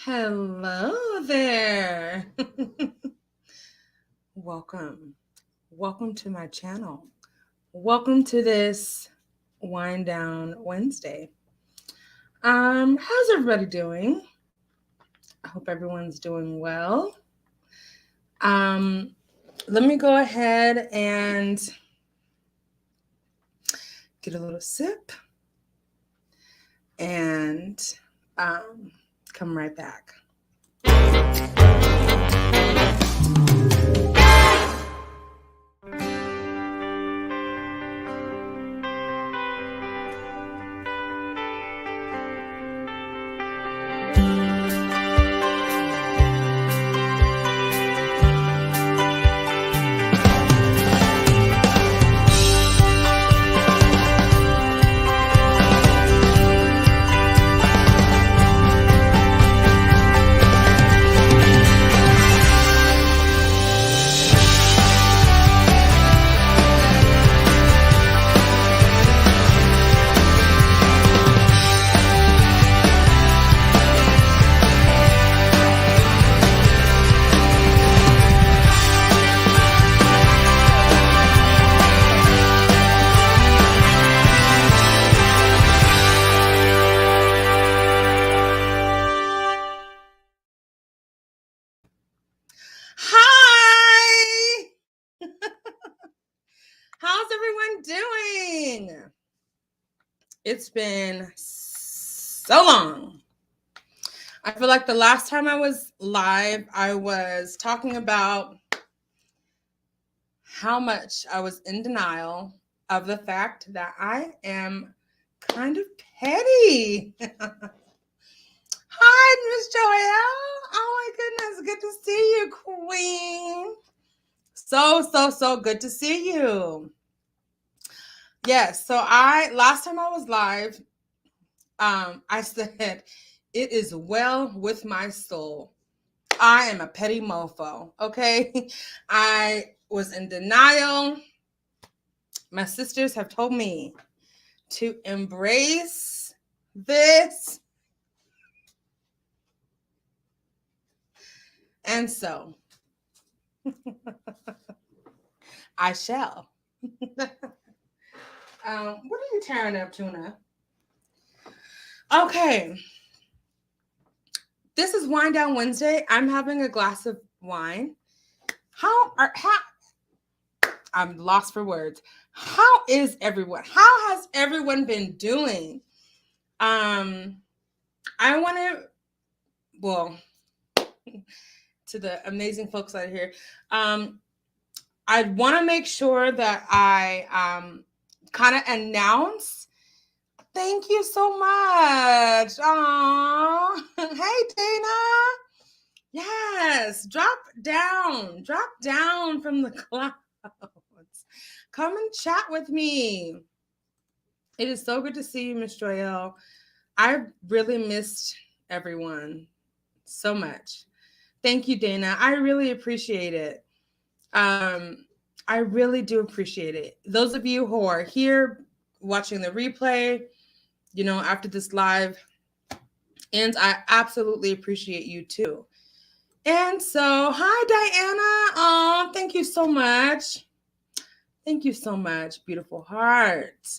Hello there. Welcome. Welcome to my channel. Welcome to this Wind Down Wednesday. How's everybody doing? I hope everyone's doing well. Let me go ahead and get a little sip and come right back. Hi! How's everyone doing? It's been so long. I feel like the last time I was live, I was talking about how much I was in denial of the fact that I am kind of petty. Hi, Miss Joelle. Oh my goodness, good to see you, Queen. So good to see you. Yes, so last time I was live, I said, it is well with my soul. I am a petty mofo, okay? I was in denial. My sisters have told me to embrace this. And so, I shall. What are you tearing up, Tuna? Okay. This is Wind Down Wednesday. I'm having a glass of wine. I'm lost for words. How is everyone? How has everyone been doing? I want to the amazing folks out here. I want to make sure that I kind of announce. Thank you so much. Aww. Hey, Dana. Yes, drop down from the clouds. Come and chat with me. It is so good to see you, Miss Joelle. I really missed everyone so much. Thank you, Dana. I really appreciate it. I really do appreciate it. Those of you who are here watching the replay, after this live ends, I absolutely appreciate you too. And so, hi, Diana. Oh, thank you so much. Thank you so much, beautiful heart.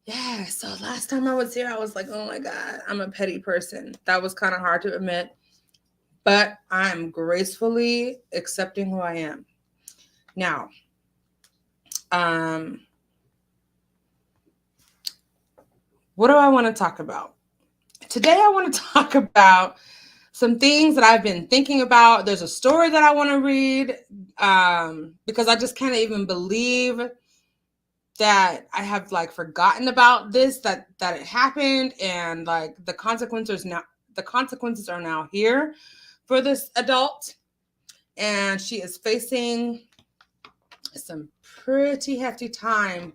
Yeah, so last time I was here, I was like, oh my God, I'm a petty person. That was kind of hard to admit, but I'm gracefully accepting who I am. Now, what do I want to talk about? Today, I want to talk about some things that I've been thinking about. There's a story that I want to read because I just can't even believe that I have forgotten about this, that it happened, and the consequences are now here for this adult, and she is facing some pretty hefty time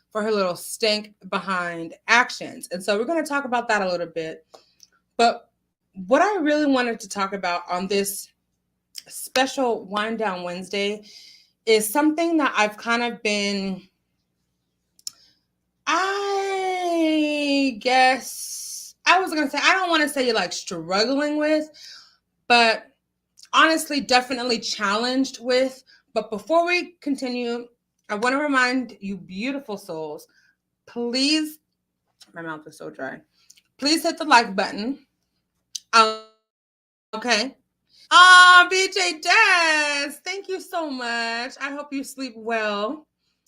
for her little stank behind actions. And so we're going to talk about that a little bit. But what I really wanted to talk about on this special Wind Down Wednesday is something that I've kind of been, I guess, I was going to say, I don't want to say you're like struggling with, but honestly, definitely challenged with. But before we continue, I want to remind you, beautiful souls, please, my mouth is so dry. Please hit the like button. Okay. Oh, BJ Des, thank you so much. I hope you sleep well.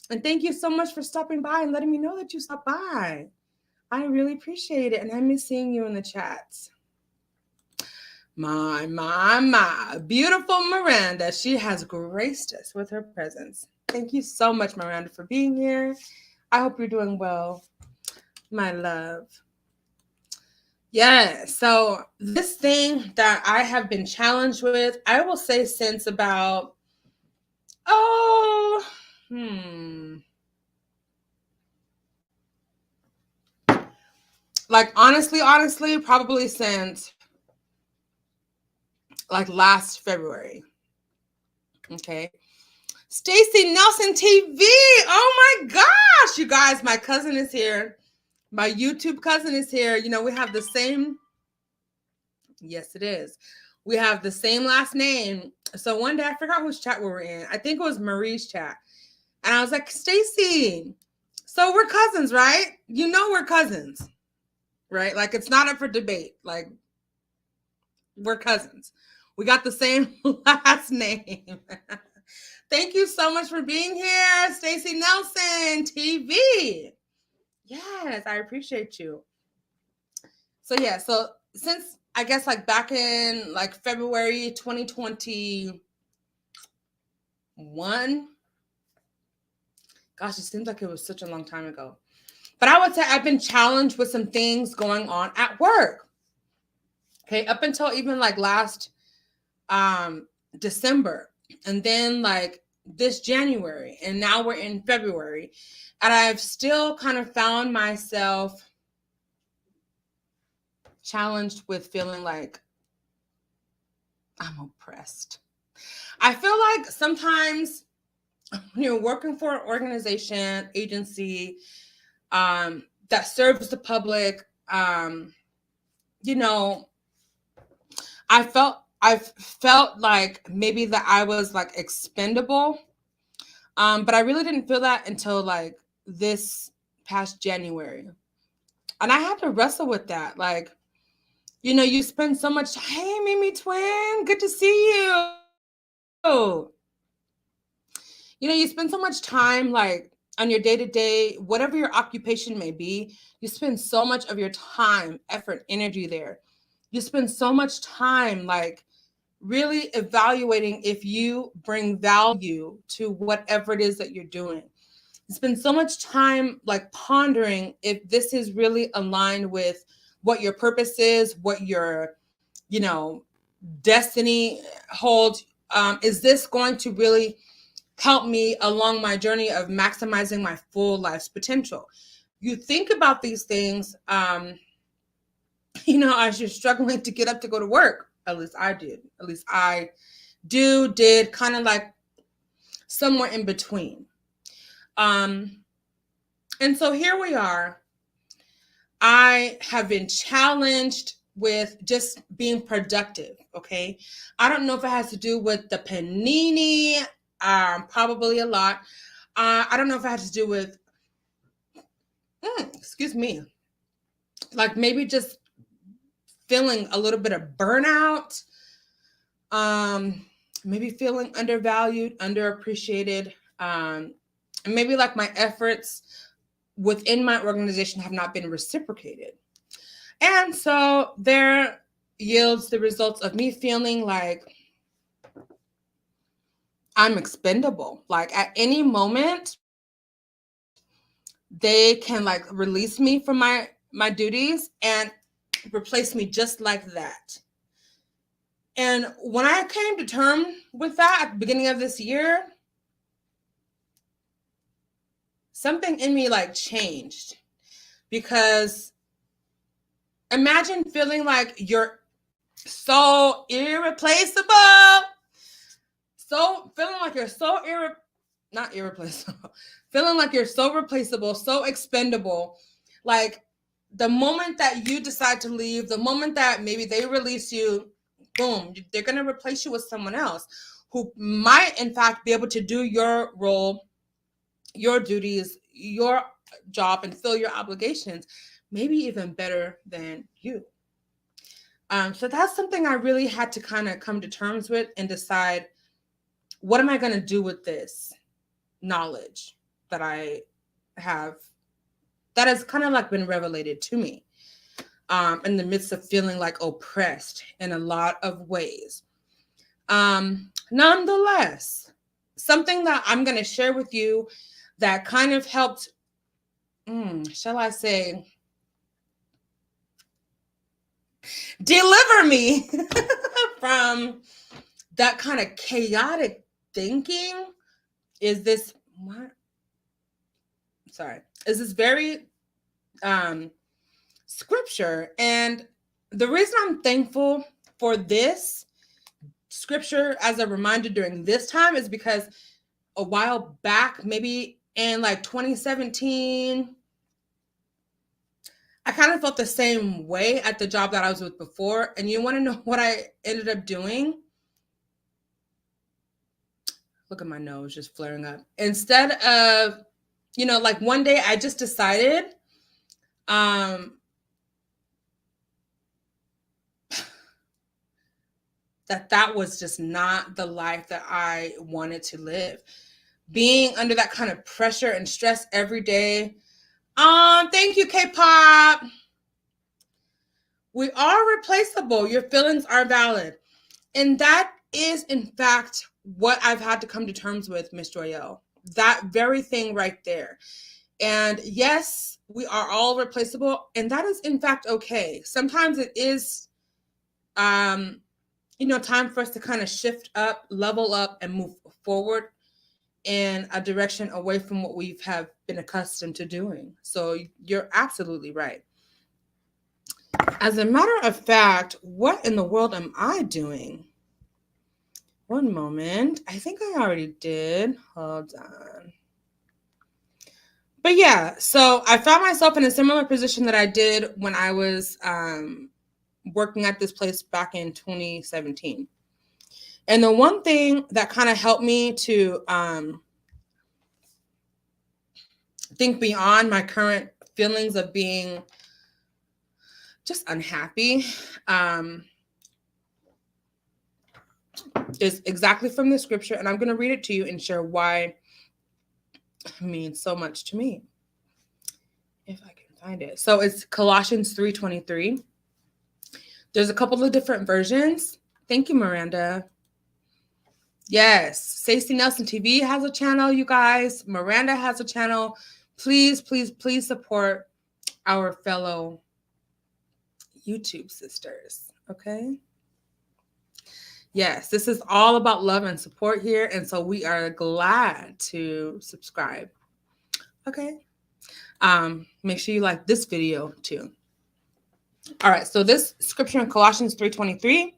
And thank you so much for stopping by and letting me know that you stopped by. I really appreciate it. And I miss seeing you in the chats. My. Beautiful Miranda. She has graced us with her presence. Thank you so much, Miranda, for being here. I hope you're doing well, my love. Yeah, so this thing that I have been challenged with, I will say since about, oh, like honestly, probably since like last February. Okay. Stacy Nelson TV. Oh my gosh, you guys, my cousin is here. My YouTube cousin is here. You know, we have the same. Yes, it is. We have the same last name. So one day I forgot whose chat we were in. I think it was Marie's chat. And I was like, Stacy, so we're cousins, right? You know we're cousins, right? Like it's not up for debate. Like we're cousins. We got the same last name. Thank you so much for being here, Stacy Nelson TV. Yes, I appreciate you. So yeah, so since I guess like back in like February 2021, gosh, it seems like it was such a long time ago. But I would say I've been challenged with some things going on at work. Okay, up until even like last December, and then like this January, and now we're in February, and I've still kind of found myself challenged with feeling like I'm oppressed. I feel like sometimes when you're working for an organization, agency that serves the public, you know, I've felt like maybe that I was like expendable. But I really didn't feel that until like this past January. And I had to wrestle with that. Like, you know, you spend so much, hey, Mimi Twin, good to see you. You know, you spend so much time like on your day-to-day, whatever your occupation may be, you spend so much of your time, effort, energy there. You spend so much time like really evaluating if you bring value to whatever it is that you're doing. You spend so much time like pondering if this is really aligned with what your purpose is, what your, you know, destiny holds. Is this going to really help me along my journey of maximizing my full life's potential? You think about these things, you know, as you're struggling to get up to go to work. At least I did. At least I did kind of like somewhere in between. And so here we are. I have been challenged with just being productive. Okay. I don't know if it has to do with the panini, probably a lot. I don't know if it has to do with, excuse me, like maybe just feeling a little bit of burnout, maybe feeling undervalued, underappreciated, and maybe like my efforts within my organization have not been reciprocated. And so there yields the results of me feeling like I'm expendable. Like at any moment, they can like release me from my duties and replace me just like that. And when I came to terms with that at the beginning of this year, something in me like changed. Because imagine feeling like you're so irreplaceable. So feeling like you're so not irreplaceable. Feeling like you're so replaceable, so expendable. Like the moment that you decide to leave, the moment that maybe they release you, boom, they're going to replace you with someone else who might, in fact, be able to do your role, your duties, your job, and fill your obligations, maybe even better than you. So that's something I really had to kind of come to terms with and decide, what am I going to do with this knowledge that I have, that has kind of like been revelated to me in the midst of feeling like oppressed in a lot of ways. Nonetheless, something that I'm going to share with you that kind of helped, shall I say, deliver me from that kind of chaotic thinking is this, what? Sorry, is this very scripture. And the reason I'm thankful for this scripture as a reminder during this time is because a while back, maybe in like 2017, I kind of felt the same way at the job that I was with before. And you want to know what I ended up doing? Look at my nose just flaring up. Instead of, like one day I just decided, that was just not the life that I wanted to live. Being under that kind of pressure and stress every day. Thank you, K-pop. We are replaceable. Your feelings are valid. And that is, in fact, what I've had to come to terms with, Miss Joyelle. That very thing right there. And yes, we are all replaceable. And that is, in fact, okay. Sometimes it is, time for us to kind of shift up, level up, and move forward in a direction away from what we have been accustomed to doing. So you're absolutely right. As a matter of fact, what in the world am I doing? One moment. I think I already did. Hold on. But yeah, so I found myself in a similar position that I did when I was working at this place back in 2017. And the one thing that kind of helped me to think beyond my current feelings of being just unhappy is exactly from the scripture. And I'm going to read it to you and share why it means so much to me, if I can find it. So it's Colossians 3:23. There's a couple of different versions. Thank you, Miranda. Yes, Stacey Nelson TV has a channel, you guys. Miranda has a channel. Please, please, please support our fellow YouTube sisters, okay? Yes, this is all about love and support here, and so we are glad to subscribe, okay? Make sure you like this video too. All right, so this scripture in Colossians 3:23,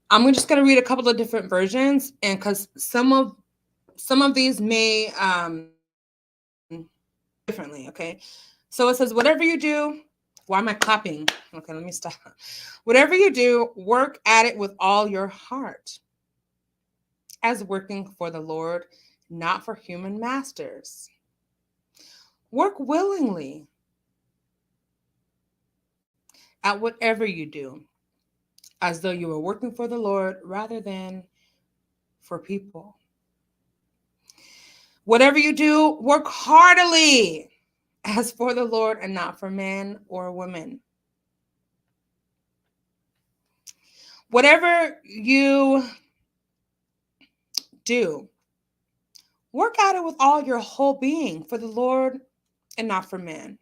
I'm just going to read a couple of different versions, and because some of these may differently, okay? So it says, whatever you do, why am I clapping? Okay, let me stop. Whatever you do, work at it with all your heart, as working for the Lord, not for human masters. Work willingly at whatever you do, as though you were working for the Lord rather than for people. Whatever you do, work heartily, as for the Lord and not for man or women. Whatever you do, work at it with all your whole being for the Lord and not for man.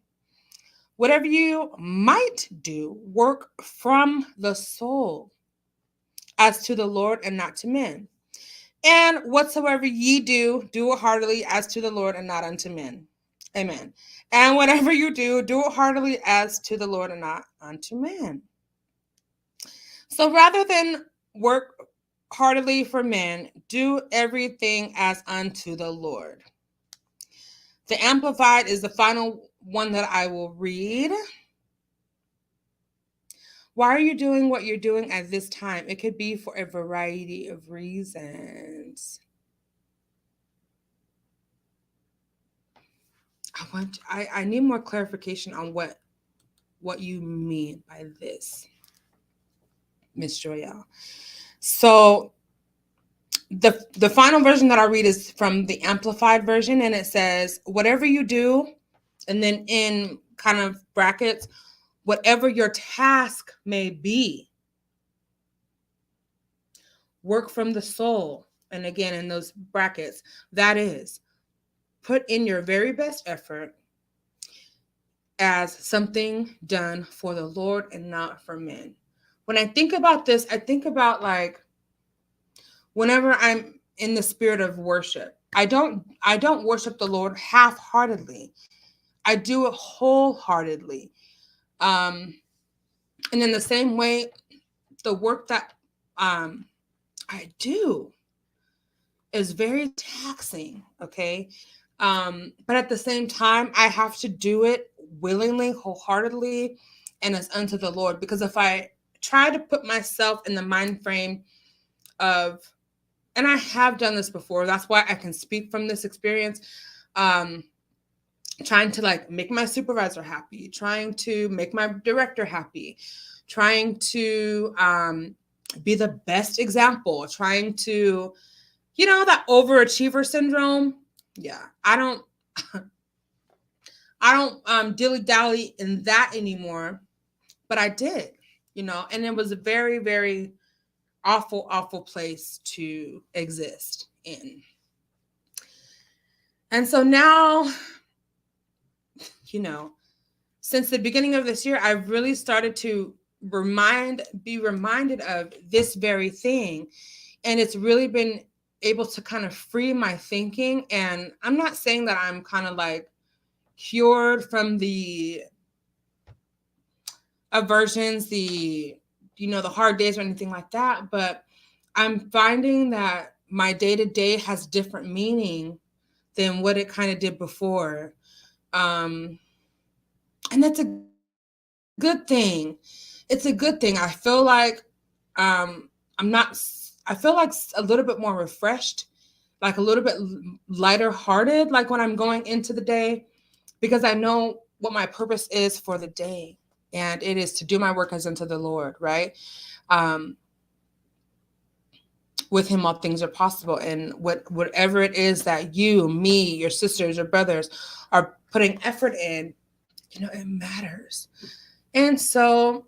Whatever you might do, work from the soul, as to the Lord and not to men. And whatsoever ye do, do it heartily as to the Lord and not unto men. Amen. And whatever you do, do it heartily as to the Lord and not unto man. So rather than work heartily for men, do everything as unto the Lord. The Amplified is the final one that I will read. Why are you doing what you're doing at this time? It could be for a variety of reasons. I need more clarification on what you mean by this, Miss Joyelle. So the final version that I read is from the Amplified version, and it says, whatever you do, and then in kind of brackets, whatever your task may be, work from the soul. And again, in those brackets, that is, put in your very best effort as something done for the Lord and not for men. When I think about this, I think about like whenever I'm in the spirit of worship, I don't worship the Lord half-heartedly. I do it wholeheartedly. And in the same way, the work that I do is very taxing, okay? But at the same time, I have to do it willingly, wholeheartedly, and as unto the Lord. Because if I try to put myself in the mind frame of, and I have done this before, that's why I can speak from this experience, trying to like make my supervisor happy, trying to make my director happy, trying to be the best example, trying to, that overachiever syndrome. Yeah, I don't dilly dally in that anymore, but I did, and it was a very, very awful place to exist in. And so now, since the beginning of this year, I've really started to be reminded of this very thing. And it's really been able to kind of free my thinking. And I'm not saying that I'm kind of like cured from the aversions, the hard days or anything like that. But I'm finding that my day-to-day has different meaning than what it kind of did before. And that's a good thing. It's a good thing. I feel like I feel like a little bit more refreshed, like a little bit lighter hearted, like when I'm going into the day, because I know what my purpose is for the day. And it is to do my work as unto the Lord, right? With him, all things are possible. And whatever it is that you, me, your sisters, your brothers are putting effort in, it matters. And so,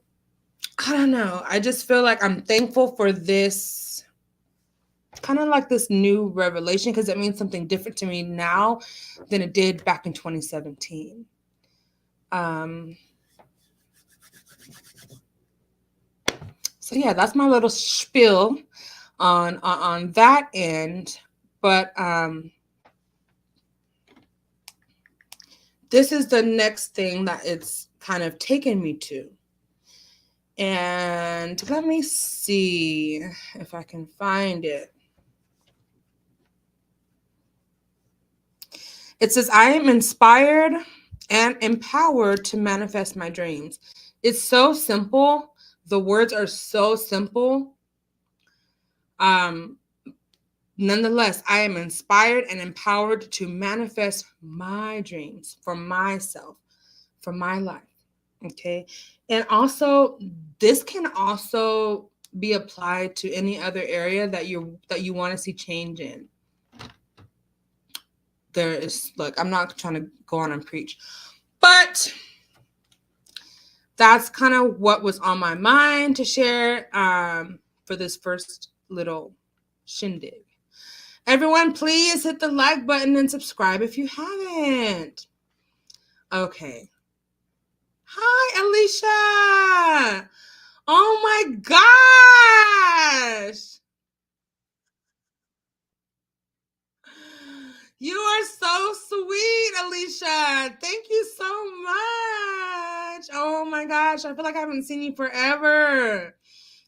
I don't know. I just feel like I'm thankful for this, kind of like this new revelation, because it means something different to me now than it did back in 2017. So yeah, that's my little spiel on that end. But this is the next thing that it's kind of taken me to. And let me see if I can find it. It says, I am inspired and empowered to manifest my dreams. It's so simple. The words are so simple. Nonetheless, I am inspired and empowered to manifest my dreams for myself, for my life. Okay. And also, this can also be applied to any other area that you want to see change in. There is, look, I'm not trying to go on and preach, but that's kind of what was on my mind to share for this first little shindig. Everyone, please hit the like button and subscribe if you haven't. Okay. Hi, Alicia. Oh my gosh. You are so sweet, Alicia. Thank you so much. Oh my gosh. I feel like I haven't seen you forever.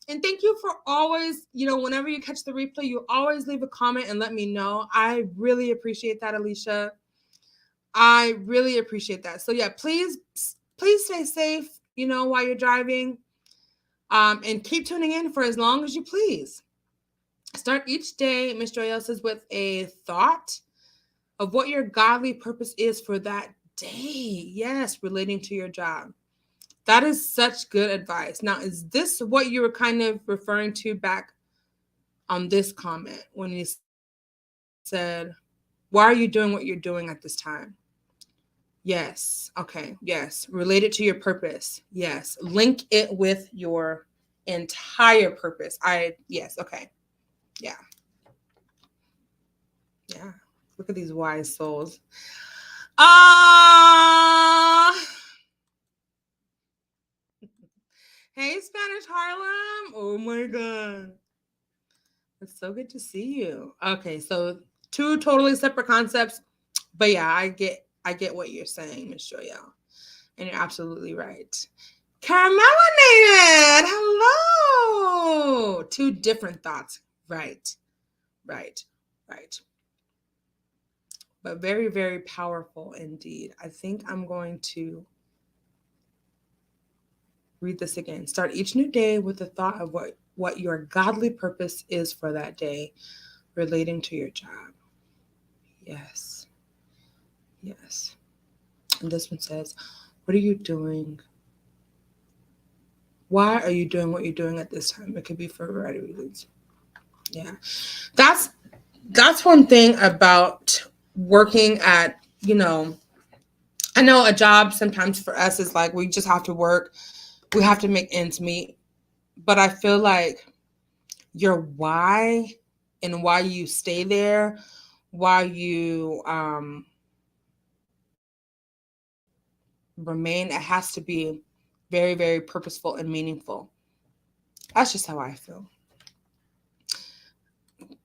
And thank you for always, whenever you catch the replay, you always leave a comment and let me know. I really appreciate that, Alicia. I really appreciate that. So yeah, please stay safe, while you're driving. And keep tuning in for as long as you please. Start each day, Miss Joyelle says, with a thought of what your godly purpose is for that day. Yes, relating to your job. That is such good advice. Now, is this what you were kind of referring to back on this comment when you said, why are you doing what you're doing at this time? Yes. Okay. Yes. Related to your purpose. Yes. Link it with your entire purpose. Yes. Okay. Yeah. Yeah. Look at these wise souls. Ah. Hey, Spanish Harlem. Oh my God. It's so good to see you. Okay. So two totally separate concepts. But yeah, I get what you're saying, Miss Joyelle. And you're absolutely right. Caramelinated. Hello. Two different thoughts. Right. Right. Right. But very, very powerful indeed. I think I'm going to read this again. Start each new day with the thought of what your godly purpose is for that day relating to your job. Yes. Yes. And this one says, what are you doing? Why are you doing what you're doing at this time? It could be for a variety of reasons. Yeah. That's one thing about working at, I know a job sometimes for us is like we just have to work, we have to make ends meet. But I feel like your why and why you stay there, why you remain, it has to be very, very purposeful and meaningful. That's just how I feel.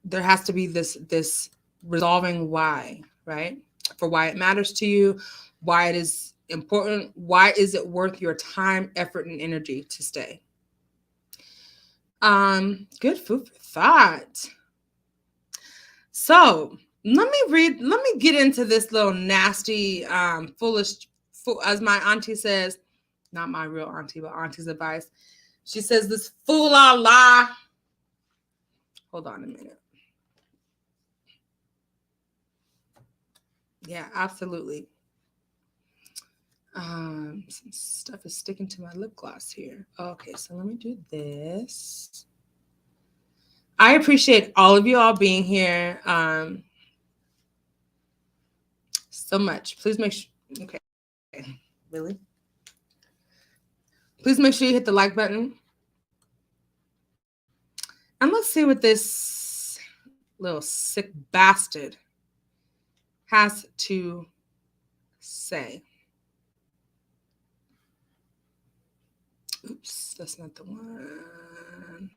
There has to be this resolving why, right? For why it matters to you, why it is important, why is it worth your time, effort, and energy to stay. Good food for thought. So let me get into this little nasty, foolish, as my auntie says, not my real auntie, but auntie's advice. She says this fool la la. Hold on a minute. Yeah, absolutely. Some stuff is sticking to my lip gloss here. Okay, so let me do this. I appreciate all of you all being here. So much. Please make sure. Okay, really? Please make sure you hit the like button. And let's see what this little sick bastard has to say. Oops, that's not the one.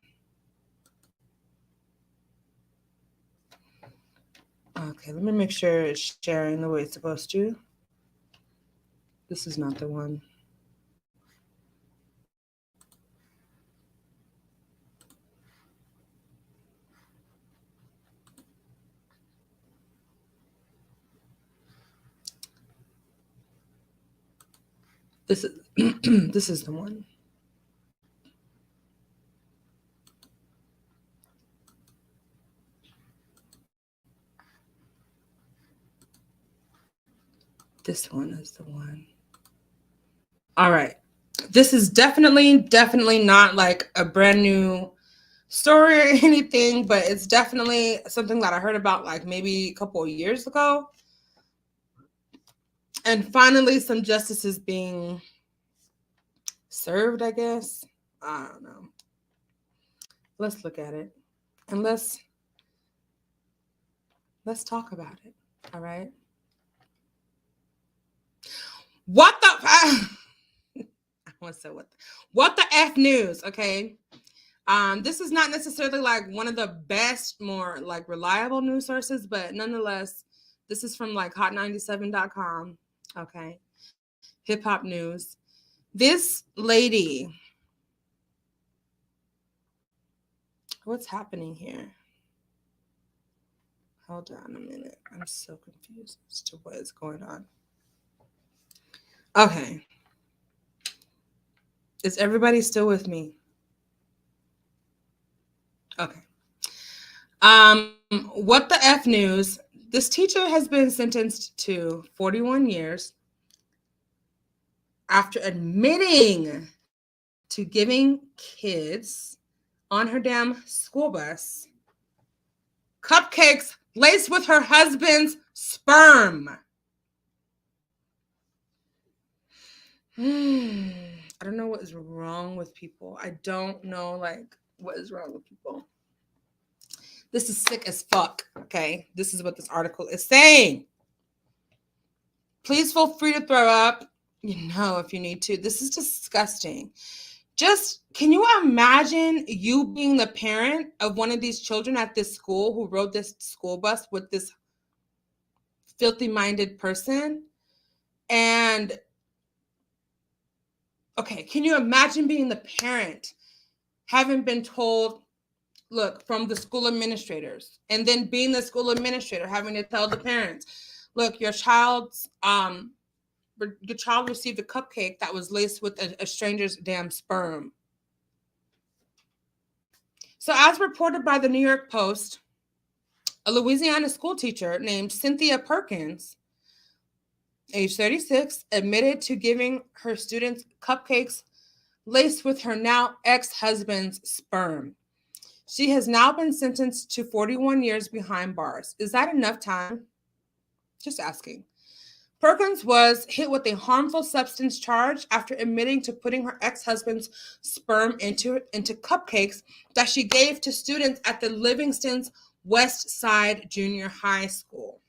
Okay, let me make sure it's sharing the way it's supposed to. This is not the one. This is this is the one. This one is the one. All right. This is definitely not like a brand new story or anything, but it's definitely something that I heard about like maybe a couple of years ago. And finally, some justice is being served, I guess. I don't know. Let's look at it and let's talk about it. All right. What the I want to say what the F news, okay? This is not necessarily like one of the best, more like reliable news sources, but nonetheless, this is from like hot97.com. Okay. Hip hop news. This lady, what's happening here? Hold on a minute. I'm so confused as to what is going on. Okay. Is everybody still with me? Okay. What the F news? This teacher has been sentenced to 41 years after admitting to giving kids on her damn school bus cupcakes laced with her husband's sperm. I don't know what is wrong with people. I don't know, like, what is wrong with people. This is sick as fuck, okay? This is what this article is saying. Please feel free to throw up, if you need to. This is disgusting. Just, can you imagine you being the parent of one of these children at this school who rode this school bus with this filthy-minded person? And, okay, can you imagine being the parent, having been told, look, from the school administrators, and then being the school administrator, having to tell the parents, look, your child received a cupcake that was laced with a stranger's damn sperm. So, as reported by the New York Post, a Louisiana school teacher named Cynthia Perkins, age 36, admitted to giving her students cupcakes laced with her now ex-husband's sperm. She has now been sentenced to 41 years behind bars. Is that enough time? Just asking. Perkins was hit with a harmful substance charge after admitting to putting her ex-husband's sperm into cupcakes that she gave to students at the Livingston's West Side Junior High School.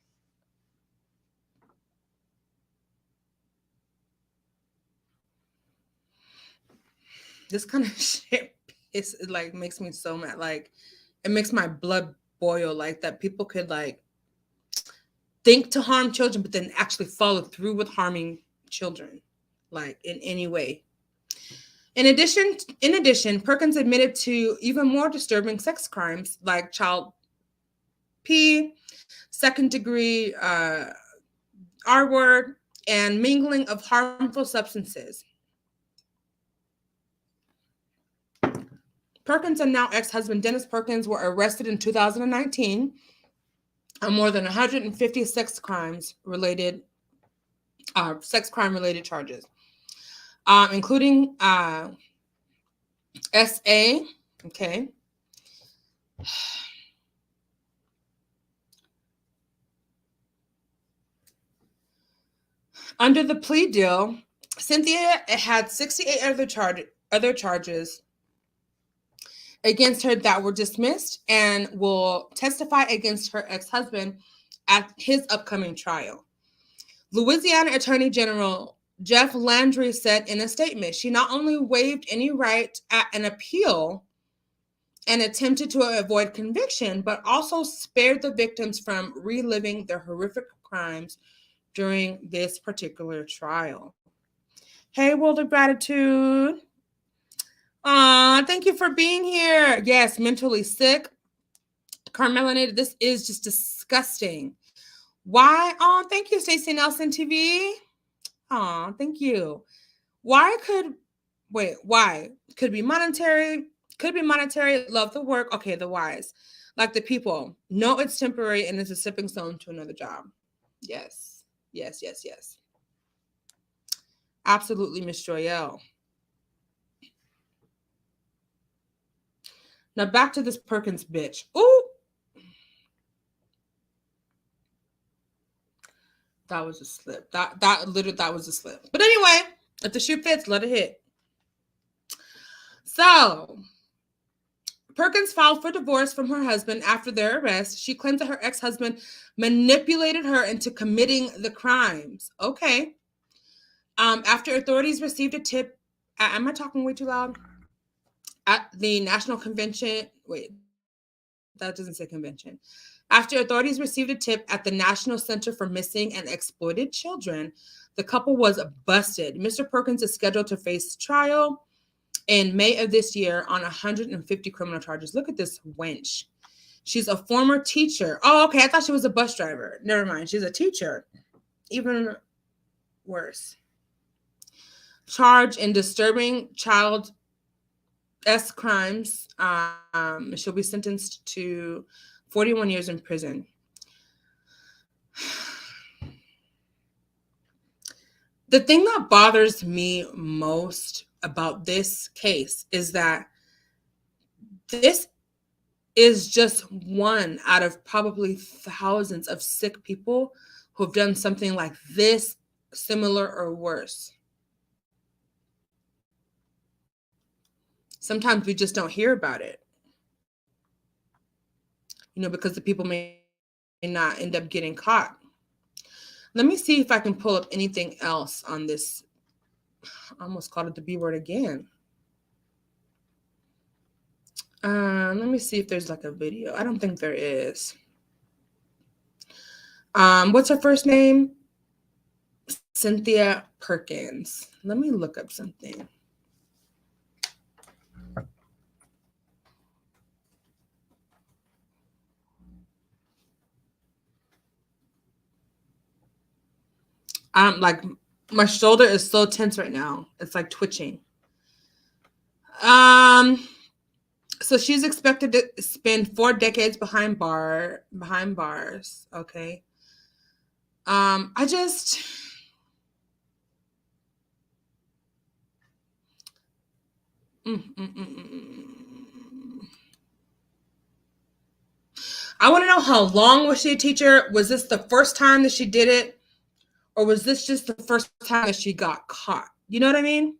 This kind of shit makes me so mad. Like, it makes my blood boil, like, that people could, like, think to harm children, but then actually follow through with harming children, like, in any way. In addition, Perkins admitted to even more disturbing sex crimes like child P, second degree R word, and mingling of harmful substances. Perkins and now ex-husband Dennis Perkins were arrested in 2019 on more than 150 sex crime related charges, including SA. Okay. Under the plea deal, Cynthia had 68 other charges against her that were dismissed and will testify against her ex-husband at his upcoming trial. Louisiana Attorney General Jeff Landry said in a statement, she not only waived any right at an appeal and attempted to avoid conviction, but also spared the victims from reliving their horrific crimes during this particular trial. Hey, World of Gratitude. Thank you for being here. Yes, mentally sick. Carmelinated. This is just disgusting. Why? Oh, thank you, Stacey Nelson TV. Oh, thank you. Why? Could be monetary. Could be monetary. Love the work. Okay, the whys. Like the people. No, it's temporary and it's a stepping stone to another job. Yes. Yes, yes, yes. Absolutely, Miss Joyelle. Now back to this Perkins bitch. Ooh. That was a slip. That was a slip. But anyway, if the shoe fits, let it hit. So, Perkins filed for divorce from her husband after their arrest. She claims that her ex-husband manipulated her into committing the crimes. Okay. After authorities received a tip, am I talking way too loud? At the National Convention, that doesn't say convention. After authorities received a tip at the National Center for Missing and Exploited Children, the couple was busted. Mr. Perkins is scheduled to face trial in May of this year on 150 criminal charges. Look at this wench. She's a former teacher. Oh, okay. I thought she was a bus driver. Never mind. She's a teacher. Even worse. charged in disturbing child S crimes. She'll be sentenced to 41 years in prison. The thing that bothers me most about this case is that this is just one out of probably thousands of sick people who've done something like this, similar, or worse. Sometimes we just don't hear about it, because the people may not end up getting caught. Let me see if I can pull up anything else on this. I almost called it the B word again. Let me see if there's like a video. I don't think there is. What's her first name? Cynthia Perkins. Let me look up something. Like my shoulder is so tense right now. It's like twitching. So she's expected to spend 4 decades behind bars. Okay. I just I want to know, how long was she a teacher? Was this the first time that she did it? Or was this just the first time that she got caught? You know what I mean?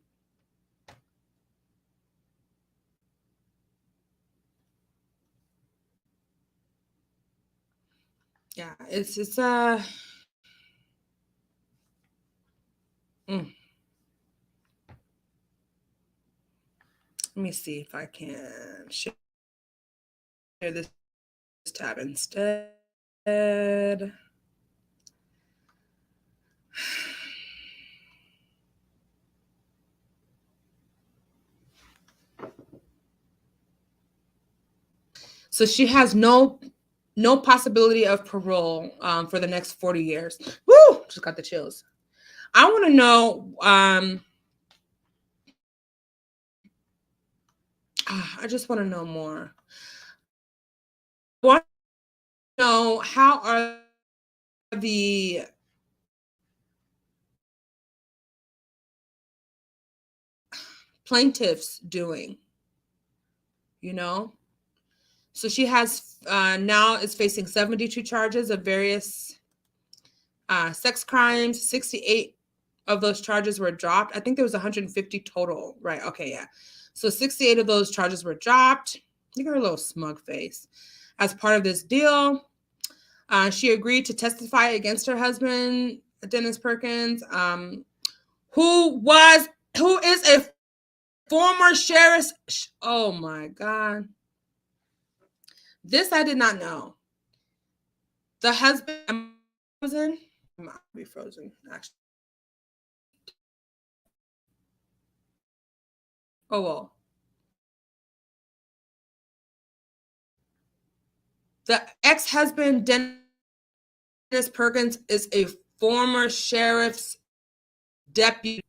Yeah, it's let me see if I can share this tab instead. So she has no possibility of parole for the next 40 years. Woo! Just got the chills. I want to know. I just want to know more. I want to know, how are the plaintiffs doing? So she has now is facing 72 charges of various sex crimes. 68 of those charges were dropped. I think there was 150 total, right? Okay, yeah. So 68 of those charges were dropped. Look at her little smug face. As part of this deal, she agreed to testify against her husband, Dennis Perkins, who is a former sheriff's. Oh my God. This I did not know. The husband frozen. I might be frozen, actually. Oh well. The ex-husband, Dennis Perkins, is a former sheriff's deputy.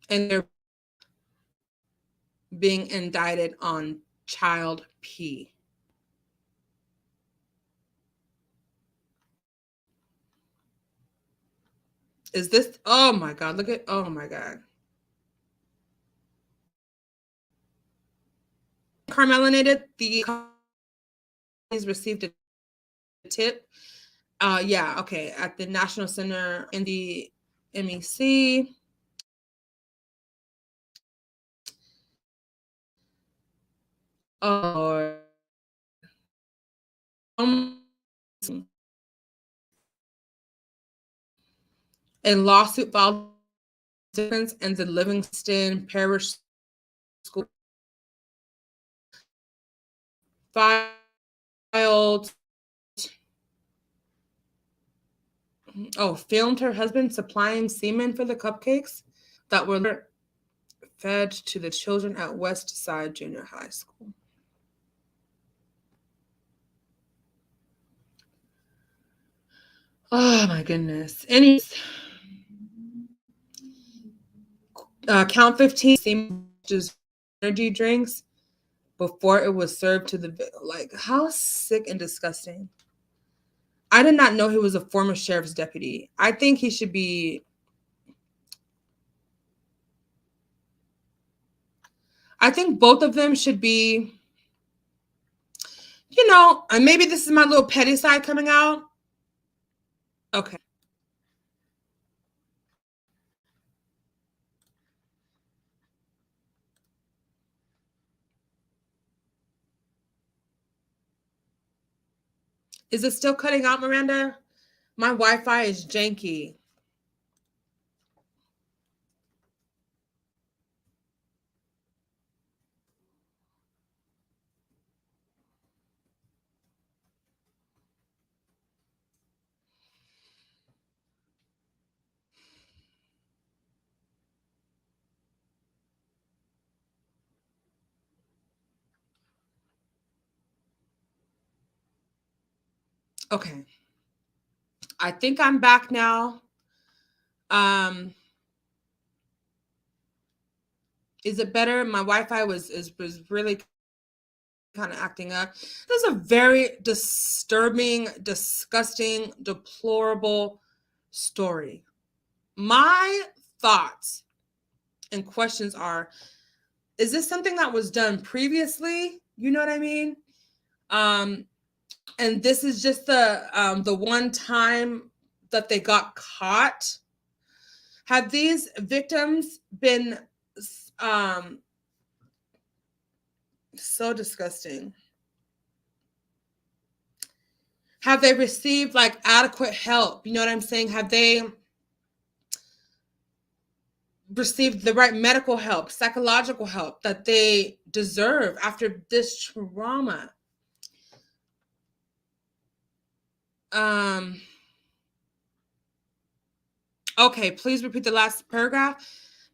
And they're being indicted on child P. Is this? Oh my God! Look at! Oh my God! Carmelinated. The companies received a tip. Yeah. Okay. At the National Center in the MEC. Oh. A lawsuit filed and the Livingston Parish School filed. Filmed her husband supplying semen for the cupcakes that were fed to the children at West Side Junior High School. Oh my goodness. Anyways, Count 15 seemed just energy drinks before it was served to the, like, how sick and disgusting. I did not know he was a former sheriff's deputy. I think he should be, I think both of them should be, and maybe this is my little petty side coming out. Okay. Is it still cutting out, Miranda? My Wi-Fi is janky. Okay. I think I'm back now. Um, is it better? My Wi-Fi was really kind of acting up. This is a very disturbing, disgusting, deplorable story. My thoughts and questions are, is this something that was done previously? You know what I mean? And this is just the one time that they got caught. Have these victims been so disgusting? Have they received like adequate help? You know what I'm saying? Have they received the right medical help, psychological help that they deserve after this trauma? Okay, please repeat the last paragraph.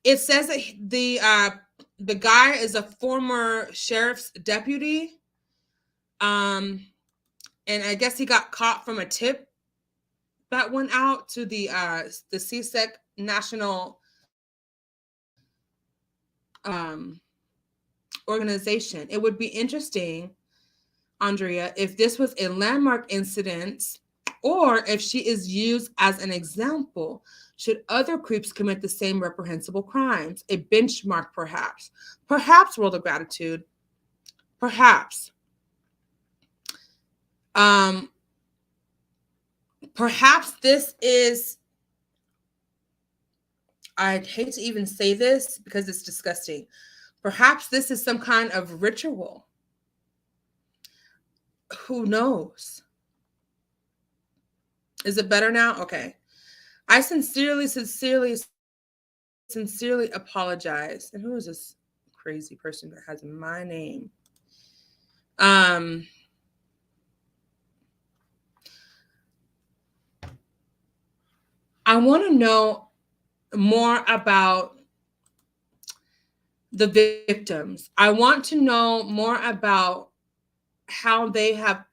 It says that the guy is a former sheriff's deputy. And I guess he got caught from a tip that went out to the CSEC National organization. It would be interesting, Andrea, if this was a landmark incident or if she is used as an example. Should other creeps commit the same reprehensible crimes? A benchmark, perhaps. Perhaps, World of Gratitude. Perhaps. Perhaps this is, I'd hate to even say this because it's disgusting. Perhaps this is some kind of ritual. Who knows? Is it better now? Okay. I sincerely apologize. And who is this crazy person that has my name? I want to know more about the victims. I want to know more about how they have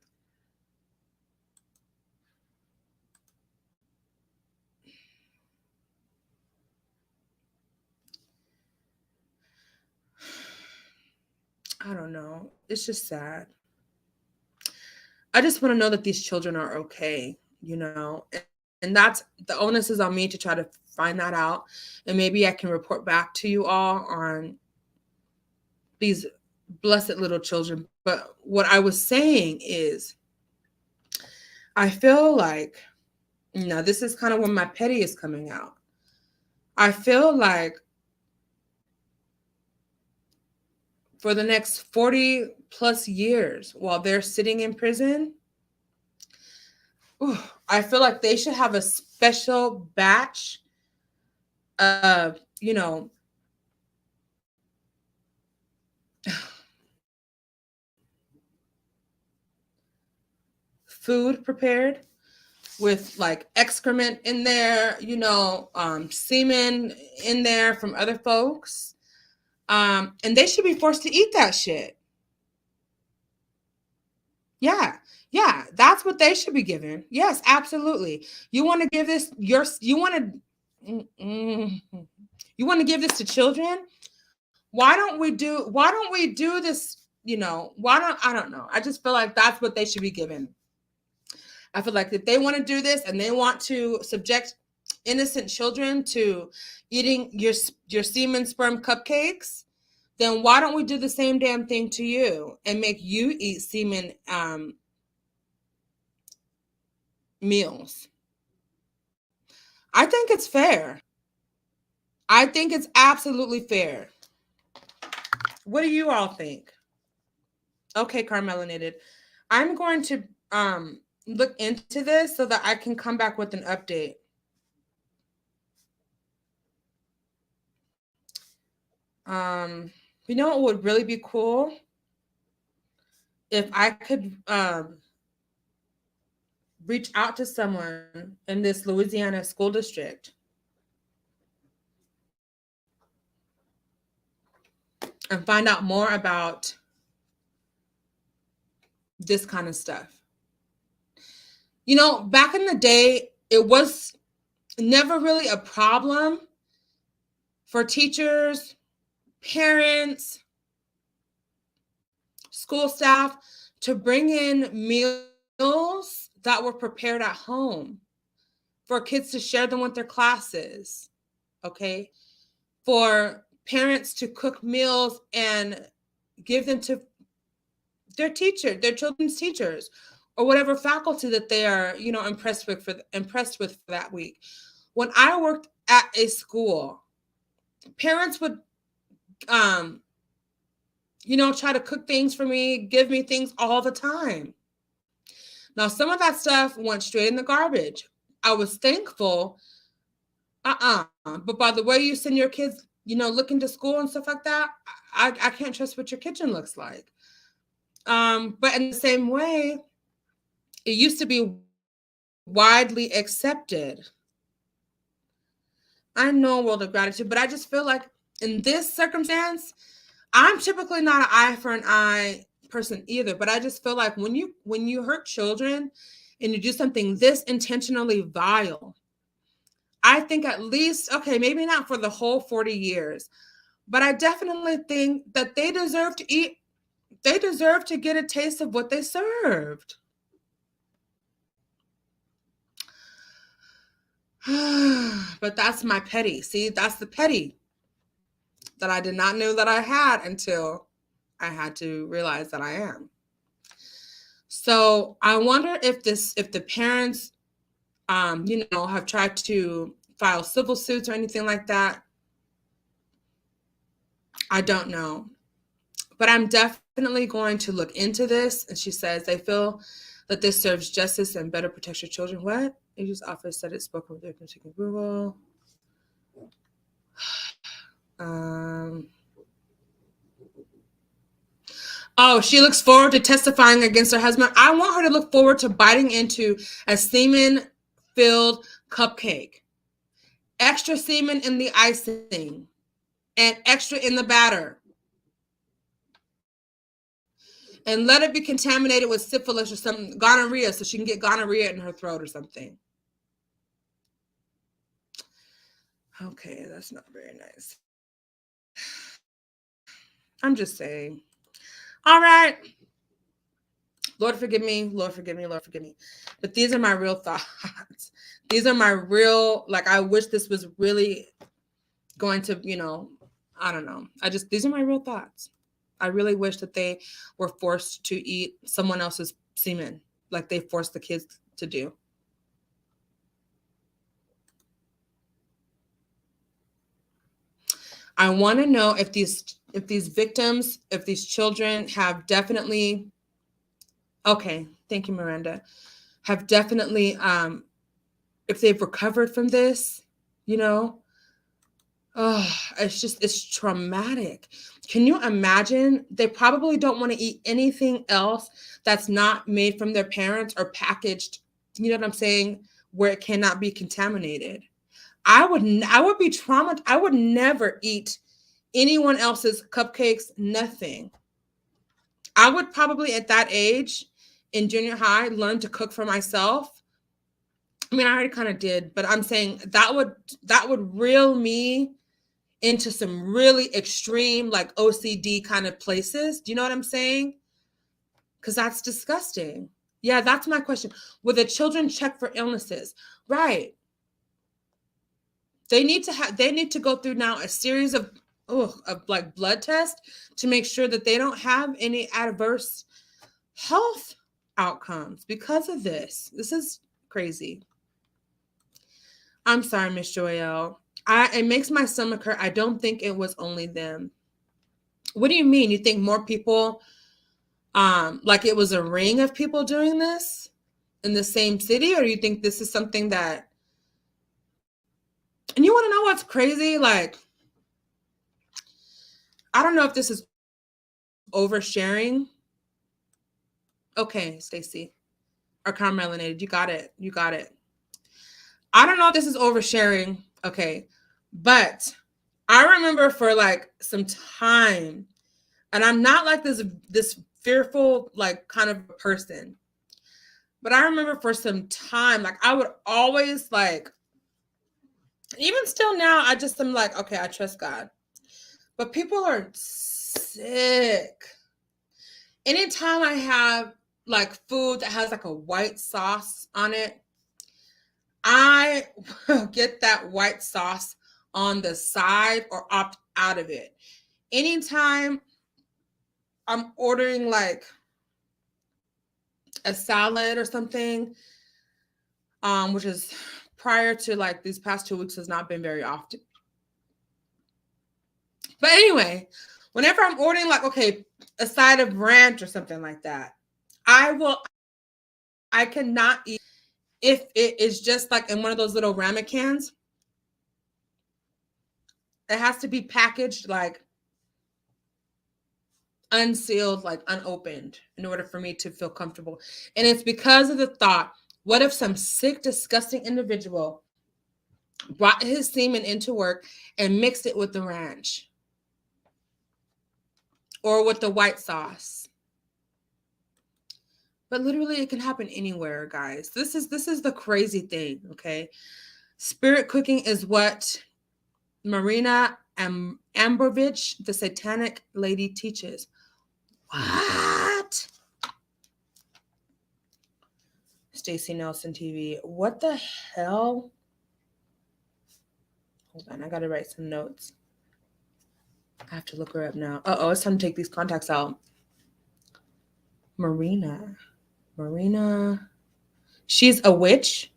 I don't know. It's just sad. I just want to know that these children are okay, and that's the onus is on me to try to find that out. And maybe I can report back to you all on these blessed little children. But what I was saying is, I feel like, this is kind of when my petty is coming out. I feel like for the next 40 plus years while they're sitting in prison, I feel like they should have a special batch of, food prepared with like excrement in there, semen in there from other folks. And they should be forced to eat that shit. Yeah. Yeah, that's what they should be given. Yes, absolutely. You want to give this your you want to you want to give this to children? Why don't we do this, why don't I don't know. I just feel like that's what they should be given. I feel like if they want to do this and they want to subject innocent children to eating your semen sperm cupcakes, then why don't we do the same damn thing to you and make you eat semen meals? I think it's fair. I think it's absolutely fair. What do you all think? Okay, Carmelinated. I'm going to look into this so that I can come back with an update. You know what would really be cool? If I could reach out to someone in this Louisiana school district and find out more about this kind of stuff. Back in the day, it was never really a problem for teachers, parents, school staff to bring in meals that were prepared at home for kids to share them with their classes. Okay. For parents to cook meals and give them to their children's teachers, or whatever faculty that they are, impressed with for that week. When I worked at a school, parents would try to cook things for me, give me things all the time. Now, some of that stuff went straight in the garbage. I was thankful. But by the way you send your kids, looking to school and stuff like that, I can't trust what your kitchen looks like. But in the same way, it used to be widely accepted. I know a world of gratitude, but I just feel like in this circumstance, I'm typically not an eye for an eye person either, but I just feel like when you hurt children and you do something this intentionally vile, I think at least, okay, maybe not for the whole 40 years, but I definitely think that they deserve to eat. They deserve to get a taste of what they served. But that's my petty. See, that's the petty that I did not know that I had until I had to realize that I am. So I wonder if the parents, have tried to file civil suits or anything like that. I don't know. But I'm definitely going to look into this. And she says they feel that this serves justice and better protects your children. What? Aegis office said it spoke with their taking approval. Oh, she looks forward to testifying against her husband. I want her to look forward to biting into a semen-filled cupcake. Extra semen in the icing and extra in the batter. And let it be contaminated with syphilis or some gonorrhea so she can get gonorrhea in her throat or something. Okay, that's not very nice. I'm just saying. All right. Lord forgive me, Lord forgive me, Lord forgive me. But these are my real thoughts. These are my real, I wish this was really going to, I don't know. These are my real thoughts. I really wish that they were forced to eat someone else's semen like they forced the kids to do. I want to know if these victims, if these children have definitely, okay, thank you, Miranda, have definitely, if they've recovered from this, it's traumatic. Can you imagine? They probably don't want to eat anything else that's not made from their parents or packaged, you know what I'm saying, where it cannot be contaminated. I would be traumatized. I would never eat anyone else's cupcakes, nothing. I would probably at that age, in junior high learned to cook for myself. I mean, I already kind of did, but I'm saying that would reel me into some really extreme, like OCD kind of places. Do you know what I'm saying? Because that's disgusting. Yeah, that's my question. Will the children check for illnesses? Right. They need to go through now a series of like blood tests to make sure that they don't have any adverse health outcomes because of this. This is crazy. I'm sorry, Miss Joelle. It makes my stomach hurt. I don't think it was only them. What do you mean? You think more people, like it was a ring of people doing this in the same city? Or do you think this is something that, and you want to know what's crazy? Like, I don't know if this is oversharing. Okay, Stacy. Or Carmelinated. You got it. You got it. I don't know if this is oversharing. Okay. But I remember for like some time, and I'm not like this fearful, like kind of person. But I remember for some time, like I would always like, even still now, I just am like, okay, I trust God. But people are sick. Anytime I have like food that has like a white sauce on it, I will get that white sauce on the side or opt out of it. Anytime I'm ordering like a salad or something, which is prior to like these past 2 weeks has not been very often. But anyway, whenever I'm ordering like, okay, a side of ranch or something like that, I cannot eat if it is just like in one of those little ramen cans. It has to be packaged like unsealed, like unopened, in order for me to feel comfortable. And it's because of the thought, what if some sick, disgusting individual brought his semen into work and mixed it with the ranch or with the white sauce? But literally it can happen anywhere, guys. This is the crazy thing, okay? Spirit cooking is what Marina Ambrovich, the satanic lady, teaches. What? Stacey Nelson TV. What the hell? Hold on, I gotta write some notes. I have to look her up now. Uh-oh, it's time to take these contacts out. Marina. She's a witch.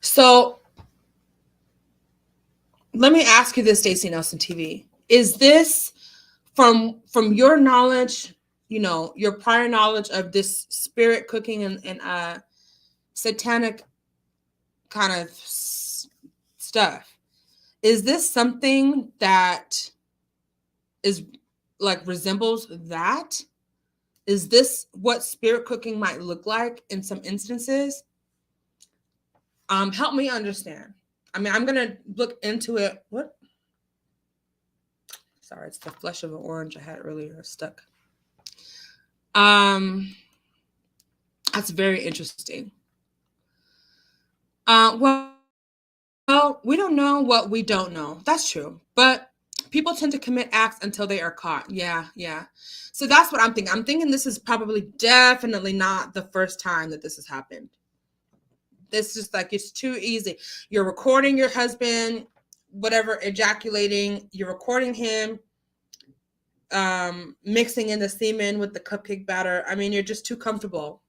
So let me ask you this, Stacey Nelson TV. Is this from your knowledge, you know, your prior knowledge of this spirit cooking and satanic kind of stuff? Is this something that is like resembles that? Is this what spirit cooking might look like in some instances? Help me understand. I mean, I'm gonna look into it. What? Sorry, it's the flesh of an orange I had earlier stuck. That's very interesting. Well, we don't know what we don't know. That's true. But people tend to commit acts until they are caught. Yeah. So that's what I'm thinking. I'm thinking this is probably definitely not the first time that this has happened. This is like, it's too easy. You're recording your husband, whatever, ejaculating. You're recording him mixing in the semen with the cupcake batter. I mean, you're just too comfortable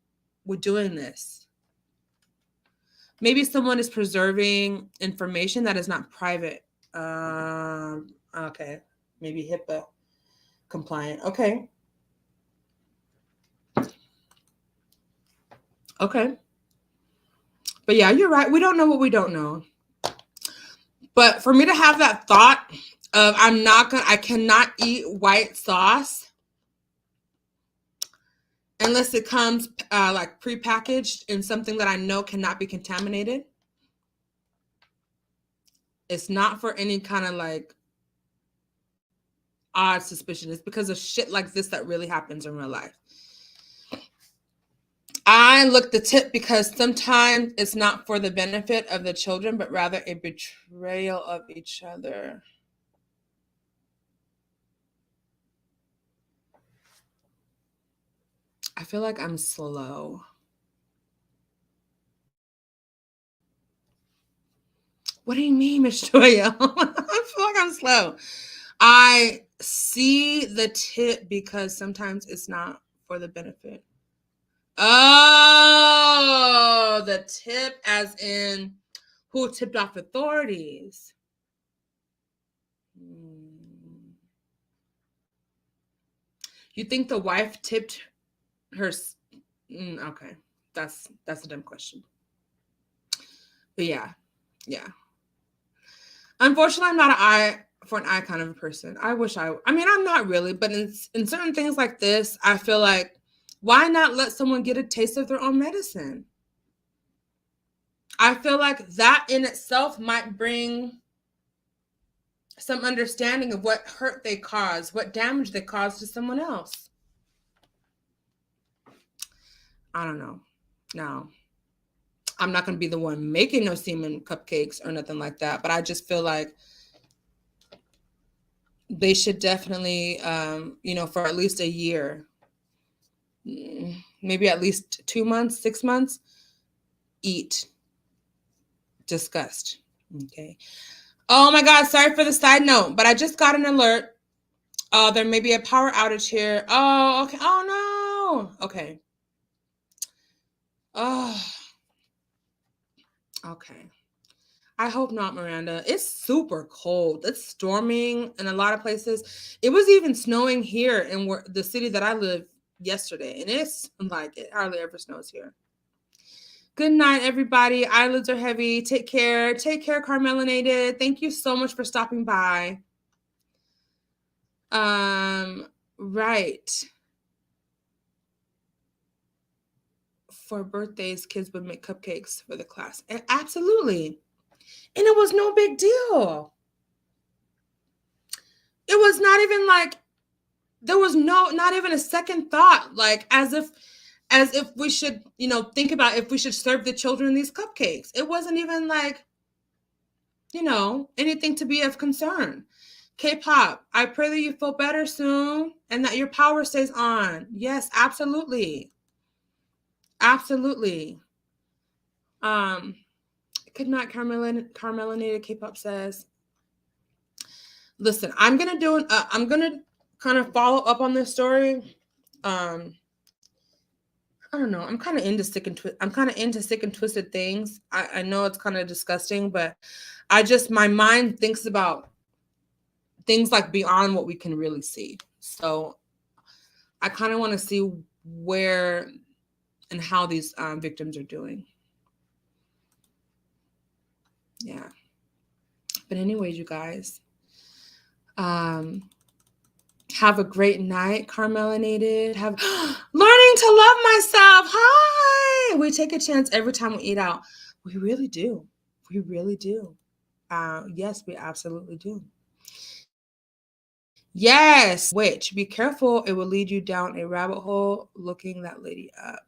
with doing this. Maybe someone is preserving information that is not private. Okay. Maybe HIPAA compliant. Okay. But yeah, you're right. We don't know what we don't know. But for me to have that thought of I cannot eat white sauce unless it comes like prepackaged in something that I know cannot be contaminated. It's not for any kind of like odd suspicion. It's because of shit like this that really happens in real life. I look the tip because sometimes it's not for the benefit of the children, but rather a betrayal of each other. I feel like I'm slow. What do you mean, Miss Joya? I feel like I'm slow. I see the tip because sometimes it's not for the benefit. Oh, the tip as in who tipped off authorities. You think the wife tipped her? Okay, that's a dumb question. But yeah. Unfortunately, I'm not an eye for an eye kind of a person. I wish I mean, I'm not really, but in certain things like this, I feel like why not let someone get a taste of their own medicine? I feel like that in itself might bring some understanding of what hurt they caused, what damage they caused to someone else. I don't know. No. I'm not going to be the one making no semen cupcakes or nothing like that, but I just feel like they should definitely, for at least a year, maybe at least 2 months, 6 months, eat. Disgust. Okay. Oh my God, sorry for the side note, but I just got an alert. There may be a power outage here. Oh, okay. Oh no. Okay. Oh, okay. I hope not, Miranda. It's super cold. It's storming in a lot of places. It was even snowing here in the city that I live yesterday, and it's like it hardly ever snows here. Good night, everybody. Eyelids are heavy. Take care. Take care, Carmelinated. Thank you so much for stopping by. Right. For birthdays, kids would make cupcakes for the class. Absolutely. And it was no big deal. It was not even like there was not even a second thought, like as if we should, think about if we should serve the children these cupcakes. It wasn't even like, anything to be of concern. K-pop, I pray that you feel better soon and that your power stays on. Yes, absolutely. Absolutely. Could not Carmelinated K-pop says. Listen, I'm gonna kind of follow up on this story. I don't know. I'm kind of into sick and twisted things. I know it's kind of disgusting, but my mind thinks about things like beyond what we can really see. So I kind of want to see where and how these victims are doing. Yeah. But anyways, you guys, have a great night, Carmelinated. Have learning to love myself. Hi. We take a chance every time we eat out. We really do. We really do. Yes, we absolutely do. Yes, which be careful, it will lead you down a rabbit hole looking that lady up.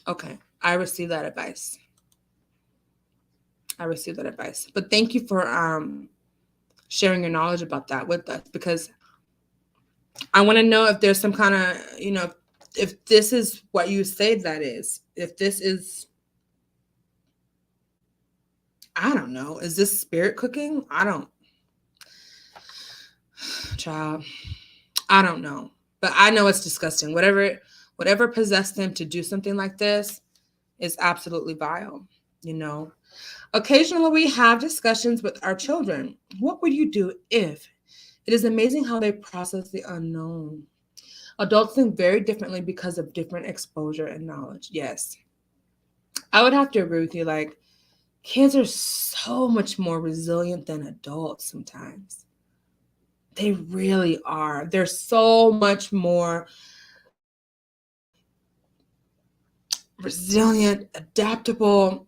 Okay, I received that advice. But thank you for sharing your knowledge about that with us, because I want to know if there's some kind of, if this is what you say that is. If this is, I don't know, is this spirit cooking? Child, I don't know. But I know it's disgusting. Whatever possessed them to do something like this is absolutely vile, Occasionally we have discussions with our children. What would you do if? It is amazing how they process the unknown. Adults think very differently because of different exposure and knowledge. Yes. I would have to agree with you. Like, kids are so much more resilient than adults sometimes. They really are. They're so much more resilient, adaptable.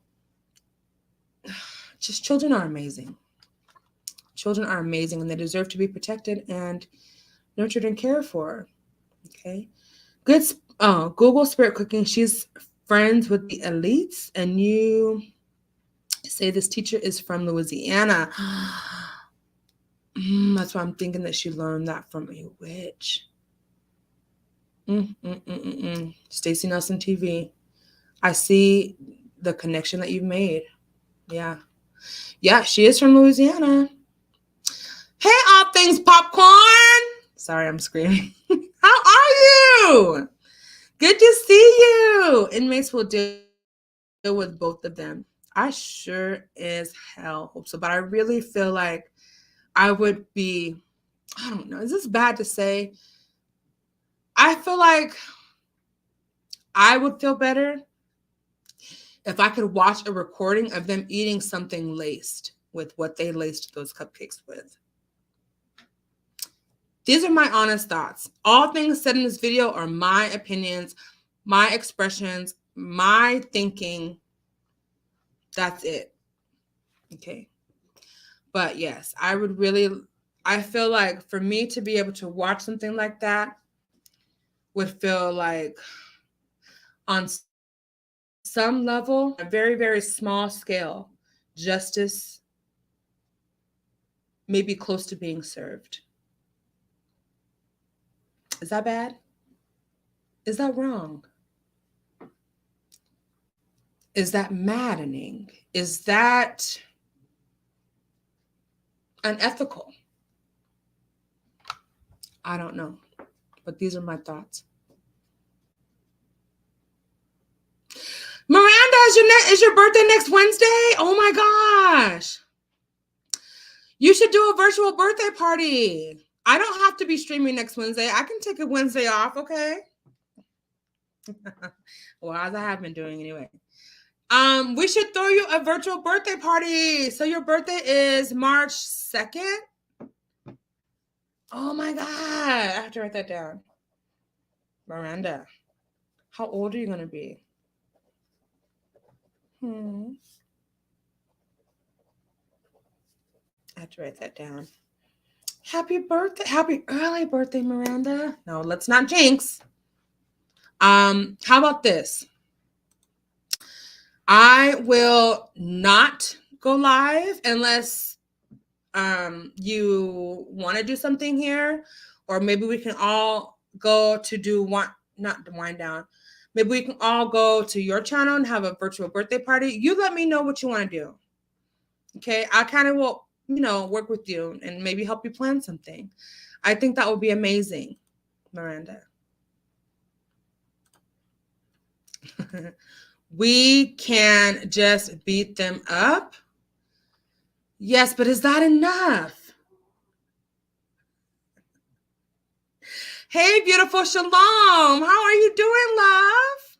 Just children are amazing. Children are amazing, and they deserve to be protected and nurtured and cared for. Okay. Good. Google Spirit Cooking. She's friends with the elites, and you say this teacher is from Louisiana. That's why I'm thinking that she learned that from a witch. Stacey Nelson TV. I see the connection that you've made. Yeah. Yeah, she is from Louisiana. Hey, all things popcorn. Sorry, I'm screaming. How are you? Good to see you. Inmates will deal with both of them. I sure as hell hope so. But I really feel like I would be, I don't know, is this bad to say? I feel like I would feel better if I could watch a recording of them eating something laced with what they laced those cupcakes with. These are my honest thoughts. All things said in this video are my opinions, my expressions, my thinking. That's it. Okay. But yes, I feel like for me to be able to watch something like that would feel like on some level, a very, very small scale, justice may be close to being served. Is that bad? Is that wrong? Is that maddening? Is that unethical? I don't know, but these are my thoughts. Miranda, is your birthday next Wednesday? Oh my gosh. You should do a virtual birthday party. I don't have to be streaming next Wednesday. I can take a Wednesday off, okay? Well, as I have been doing anyway. We should throw you a virtual birthday party. So your birthday is March 2nd? Oh my God. I have to write that down. Miranda, how old are you going to be? I have to write that down. Happy birthday. Happy early birthday, Miranda. No, let's not jinx. How about this? I will not go live unless you want to do something here, or maybe we can all go to do not wind down. Maybe we can all go to your channel and have a virtual birthday party. You let me know what you want to do. Okay, I kind of will, work with you and maybe help you plan something. I think that would be amazing, Miranda. We can just beat them up. Yes, but is that enough? Hey, beautiful Shalom. How are you doing, love?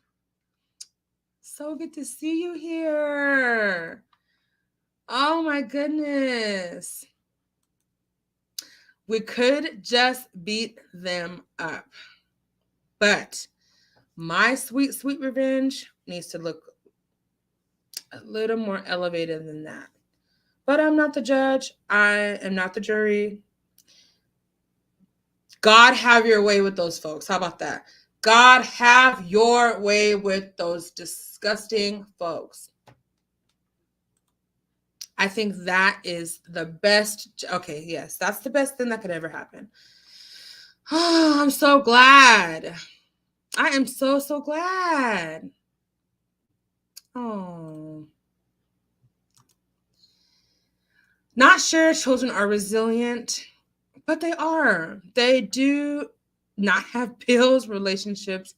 So good to see you here. Oh, my goodness. We could just beat them up. But my sweet, sweet revenge needs to look a little more elevated than that. But I'm not the judge. I am not the jury. God, have your way with those folks. How about that? God, have your way with those disgusting folks. I think that is the best. Okay, yes, that's the best thing that could ever happen. Oh, I'm so glad. I am so, so glad. Oh. Not sure children are resilient, but they are. They do not have bills, relationships,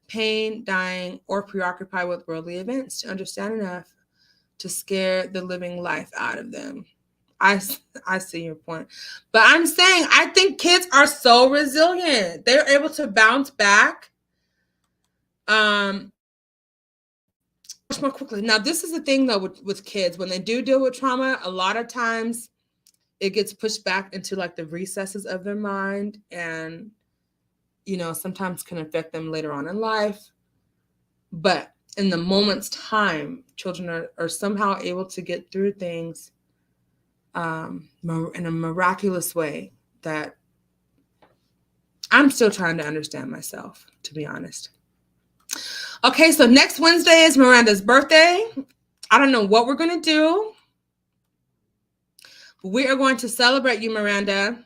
pain, dying, or preoccupied with worldly events to understand enough to scare the living life out of them. I see your point. But I'm saying I think kids are so resilient. They're able to bounce back much more quickly. Now, this is the thing, though, with kids. When they do deal with trauma, a lot of times it gets pushed back into like the recesses of their mind and, sometimes can affect them later on in life. But in the moment's time, children are somehow able to get through things in a miraculous way that I'm still trying to understand myself, to be honest. Okay, so next Wednesday is Miranda's birthday. I don't know what we're going to do. We are going to celebrate you, Miranda.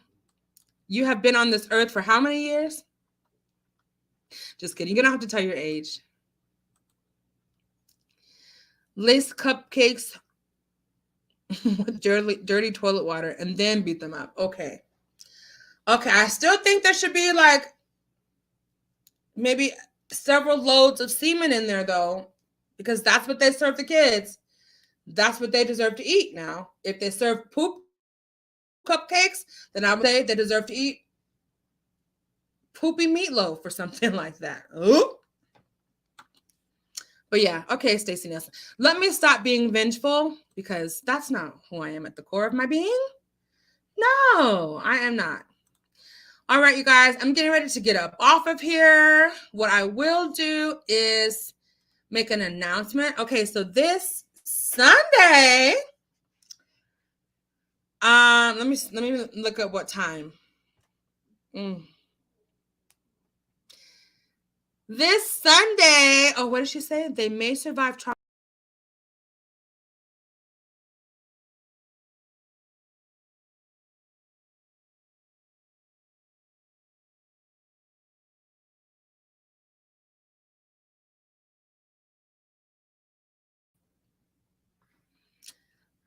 You have been on this earth for how many years? Just kidding. You don't have to tell your age. Lace cupcakes with dirty toilet water and then beat them up. Okay. Okay, I still think there should be like maybe several loads of semen in there though, because that's what they serve the kids. That's what they deserve to eat now. If they serve poop cupcakes, then I would say they deserve to eat poopy meatloaf or something like that. Ooh. But yeah, okay, Stacey Nelson. Let me stop being vengeful because that's not who I am at the core of my being. No, I am not. All right, you guys, I'm getting ready to get up off of here. What I will do is make an announcement. Okay, so this Sunday, let me look at what time. This Sunday, oh, what did she say? They may survive trauma.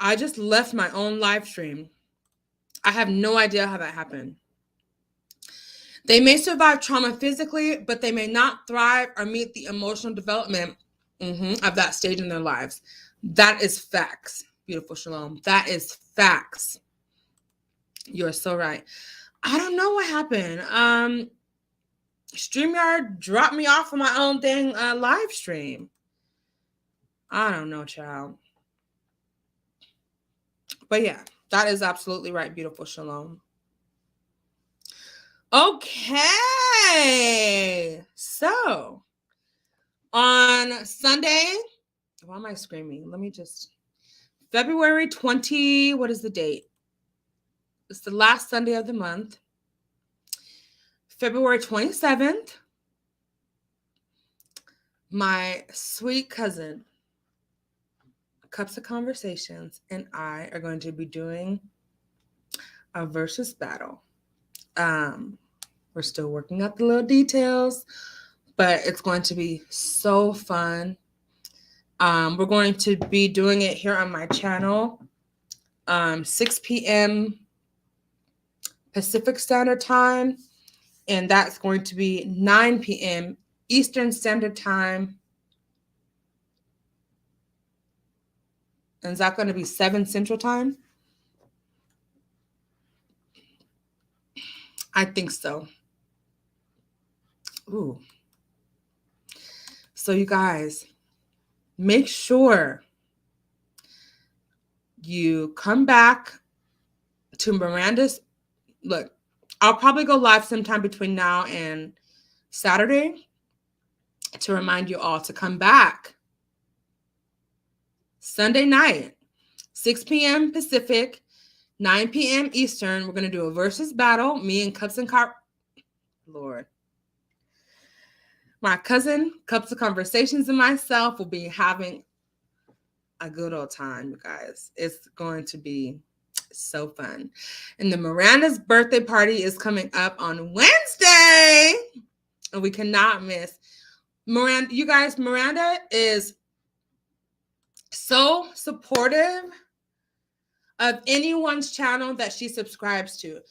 I just left my own live stream. I have no idea how that happened. They may survive trauma physically, but they may not thrive or meet the emotional development of that stage in their lives. That is facts. Beautiful Shalom. That is facts. You're so right. I don't know what happened. StreamYard dropped me off of my own thing live stream. I don't know, child. But yeah, that is absolutely right. Beautiful Shalom. Okay. So on Sunday, why am I screaming? Let me just, February 20, what is the date? It's the last Sunday of the month. February 27th, my sweet cousin, Cups of Conversations, and I are going to be doing a versus battle. We're still working out the little details, but it's going to be so fun. We're going to be doing it here on my channel, 6 p.m. Pacific Standard Time, and that's going to be 9 p.m. Eastern Standard Time. And is that going to be 7 Central Time? I think so. Ooh. So you guys, make sure you come back to Miranda's. Look, I'll probably go live sometime between now and Saturday to remind you all to come back. Sunday night, 6 p.m. Pacific, 9 p.m. Eastern. We're going to do a versus battle. Me and Cups and Lord. My cousin, Cups of Conversations, and myself will be having a good old time, you guys. It's going to be so fun. And the Miranda's birthday party is coming up on Wednesday, and we cannot miss. Miranda, you guys, Miranda is so supportive of anyone's channel that she subscribes to.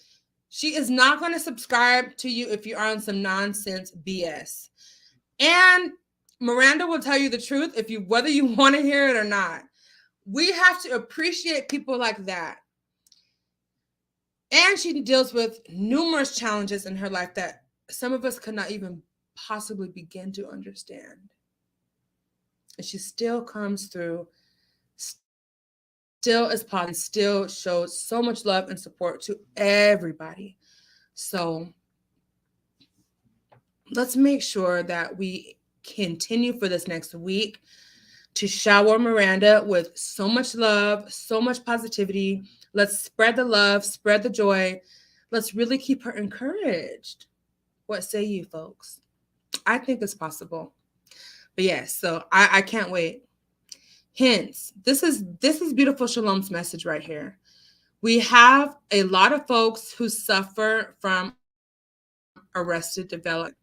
She is not going to subscribe to you if you're on some nonsense BS. And Miranda will tell you the truth if you, whether you want to hear it or not. We have to appreciate people like that. And she deals with numerous challenges in her life that some of us could not even possibly begin to understand. And she still comes through, still is positive, still shows so much love and support to everybody. So let's make sure that we continue for this next week to shower Miranda with so much love, so much positivity. Let's spread the love, spread the joy. Let's really keep her encouraged. What say you, folks? I think it's possible. But yes, so I can't wait. Hence, this is beautiful Shalom's message right here. We have a lot of folks who suffer from arrested development.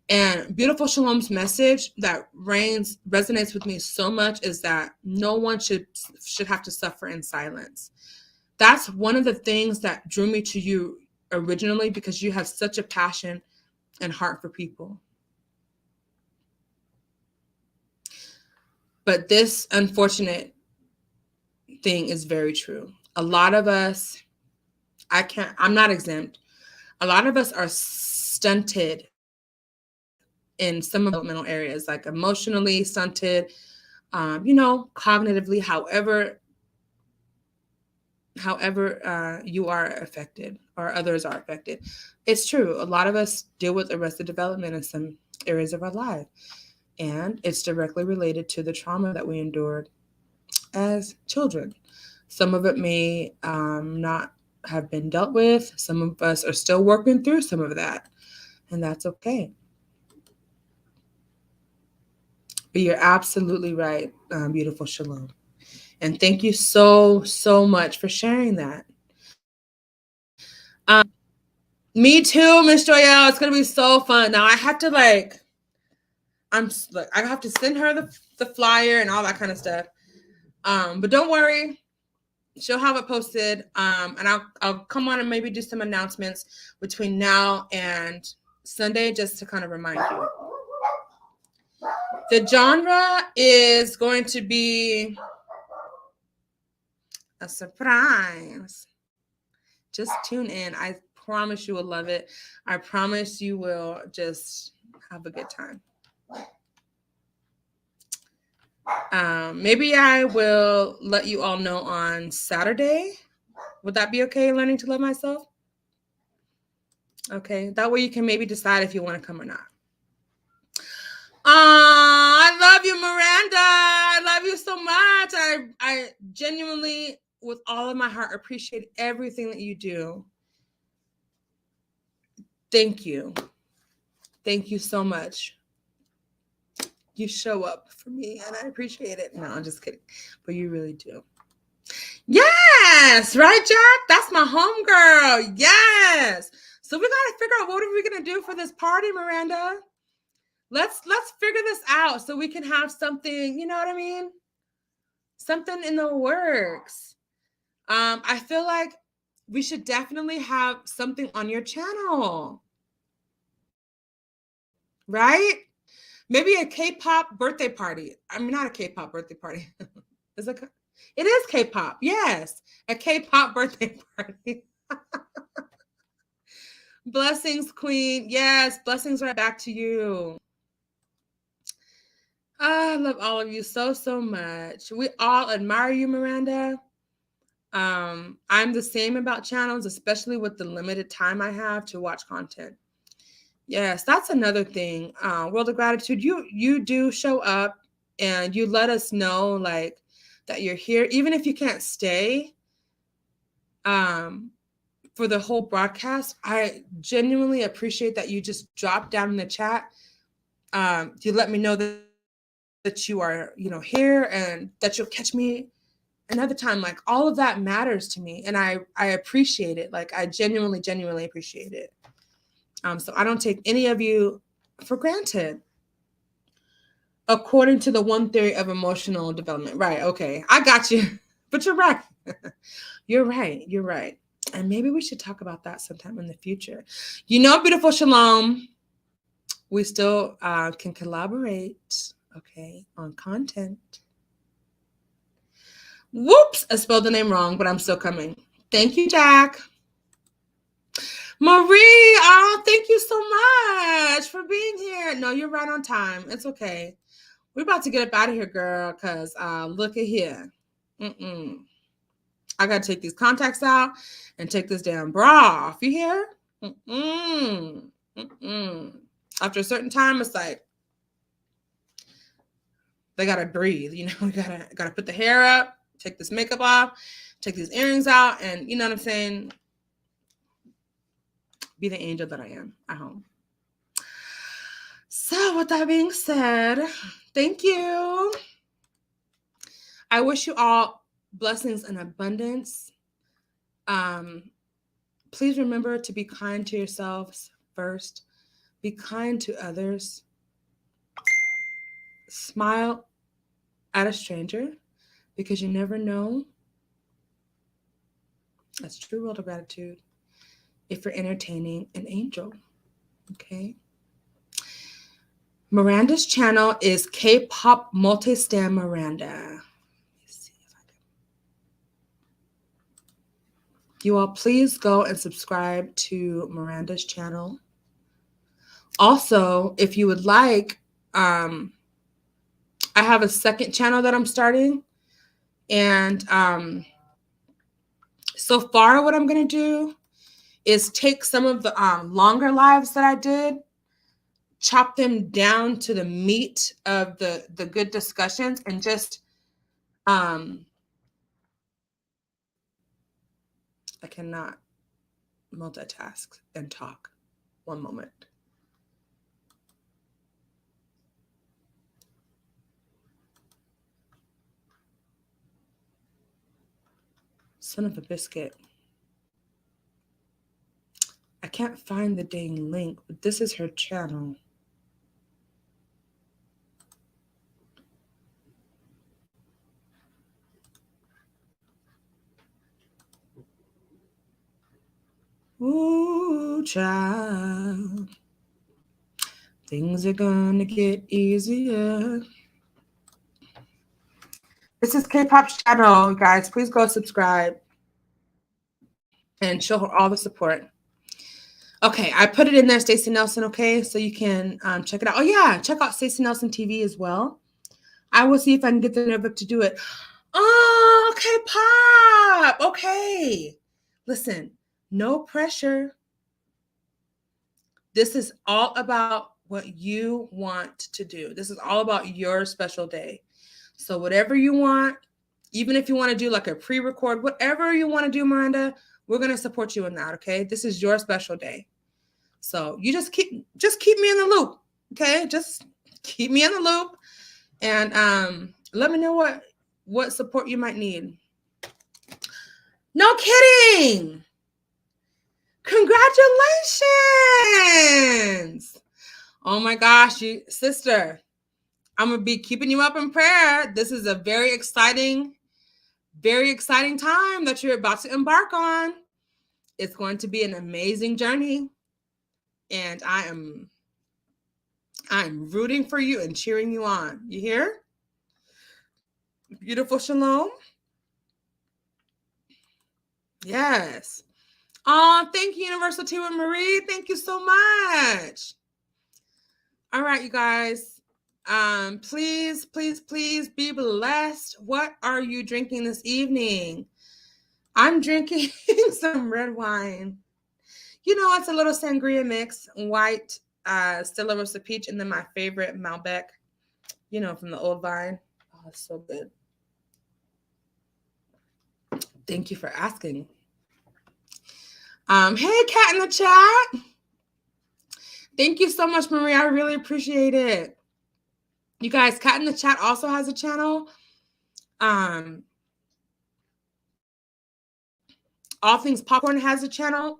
And beautiful Shalom's message that resonates with me so much is that no one should have to suffer in silence. That's one of the things that drew me to you originally, because you have such a passion and heart for people. But this unfortunate thing is very true. A lot of us, I'm not exempt. A lot of us are stunted in some of the developmental areas, like emotionally stunted, cognitively, however you are affected or others are affected. It's true. A lot of us deal with arrested development in some areas of our life, and it's directly related to the trauma that we endured as children. Some of it may not have been dealt with. Some of us are still working through some of that, and that's okay. But you're absolutely right, beautiful Shalom. And thank you so, so much for sharing that. Me too, Miss Joyelle. It's going to be so fun. Now, I have to I have to send her the flyer and all that kind of stuff. But don't worry. She'll have it posted. And I'll come on and maybe do some announcements between now and Sunday just to kind of remind you. The genre is going to be a surprise. Just tune in. I promise you will love it. I promise you will just have a good time. Maybe I will let you all know on Saturday. Would that be okay, Learning to Love Myself? Okay, that way you can maybe decide if you want to come or not. I love you, Miranda. I love you so much. I genuinely, with all of my heart, appreciate everything that you do. Thank you. Thank you so much. You show up for me, and I appreciate it. No, I'm just kidding. But you really do. Yes, right, Jack? That's my homegirl. Yes. So we got to figure out what are we going to do for this party, Miranda? Let's figure this out so we can have something, you know what I mean? Something in the works. I feel like we should definitely have something on your channel. Right? Maybe a K-pop birthday party. I mean, not a K-pop birthday party. It is K-pop. Yes. A K-pop birthday party. Blessings, Queen. Yes. Blessings right back to you. I love all of you so, so much. We all admire you, Miranda. I'm the same about channels, especially with the limited time I have to watch content. Yes, that's another thing. World of Gratitude, you do show up and you let us know like that you're here, even if you can't stay for the whole broadcast. I genuinely appreciate that you just drop down in the chat. You let me know that you are, here, and that you'll catch me another time. Like, all of that matters to me, and I appreciate it. Like, I genuinely appreciate it. So I don't take any of you for granted. According to the one theory of emotional development. Right. Okay. I got you. But you're right. You're right. And maybe we should talk about that sometime in the future. Beautiful Shalom, we still can collaborate, okay, on content. Whoops, I spelled the name wrong, but I'm still coming. Thank you, Jack. Marie, thank you so much for being here. No, you're right on time. It's okay. We're about to get up out of here, girl, because look at here. I got to take these contacts out and take this damn bra off. You hear? After a certain time, it's like, they gotta breathe. You know, we gotta put the hair up, take this makeup off, take these earrings out, and you know what I'm saying? Be the angel that I am at home. So with that being said, thank you. I wish you all blessings and abundance. Please remember to be kind to yourselves first. Be kind to others. Smile at a stranger because you never know. That's true world of gratitude. If you're entertaining an angel. Okay. Miranda's channel is K-pop Multi-Stan Miranda. You all please go and subscribe to Miranda's channel. Also, if you would like, I have a second channel that I'm starting. And so far what I'm going to do is take some of the longer lives that I did, chop them down to the meat of the good discussions, and just I cannot multitask and talk. One moment. Son of a biscuit. I can't find the dang link, but this is her channel. Ooh, child. Things are gonna get easier. This is K-pop's channel, guys. Please go subscribe and show her all the support. Okay, I put it in there, Stacey Nelson, okay? So you can check it out. Oh, yeah, check out Stacey Nelson TV as well. I will see if I can get the notebook to do it. Oh, K-pop. Okay. Listen, no pressure. This is all about what you want to do. This is all about your special day. So whatever you want, even if you want to do like a pre-record, whatever you want to do, Miranda, we're going to support you in that, okay? This is your special day. So you just keep me in the loop, okay? Just keep me in the loop, and let me know what support you might need. No kidding! Congratulations! Oh my gosh, sister, I'm gonna be keeping you up in prayer. This is a very exciting time that you're about to embark on. It's going to be an amazing journey, and I'm rooting for you and cheering you on. You hear? Beautiful Shalom. Yes. Oh, thank you, Universal Tea with Marie. Thank you so much. All right, you guys. Please be blessed. What are you drinking this evening? I'm drinking some red wine. You know, it's a little sangria mix, white, Stella Rosa peach, and then my favorite Malbec, you know, from the old vine. Oh, it's so good. Thank you for asking. Hey, Kat in the chat. Thank you so much, Maria. I really appreciate it. You guys, Kat in the chat also has a channel. All Things Popcorn has a channel.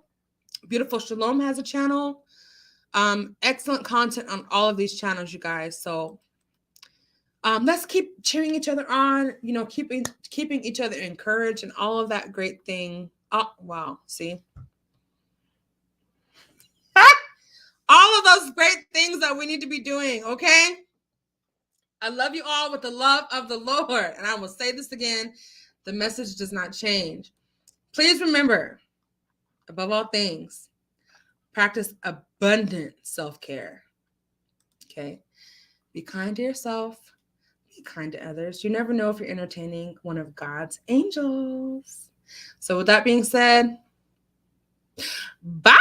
Beautiful Shalom has a channel. Excellent content on all of these channels, you guys. So let's keep cheering each other on, you know, keeping each other encouraged and all of that great thing. Oh, wow. See? All of those great things that we need to be doing, okay? I love you all with the love of the Lord. And I will say this again, the message does not change. Please remember, above all things, practice abundant self-care, okay? Be kind to yourself. Be kind to others. You never know if you're entertaining one of God's angels. So with that being said, bye.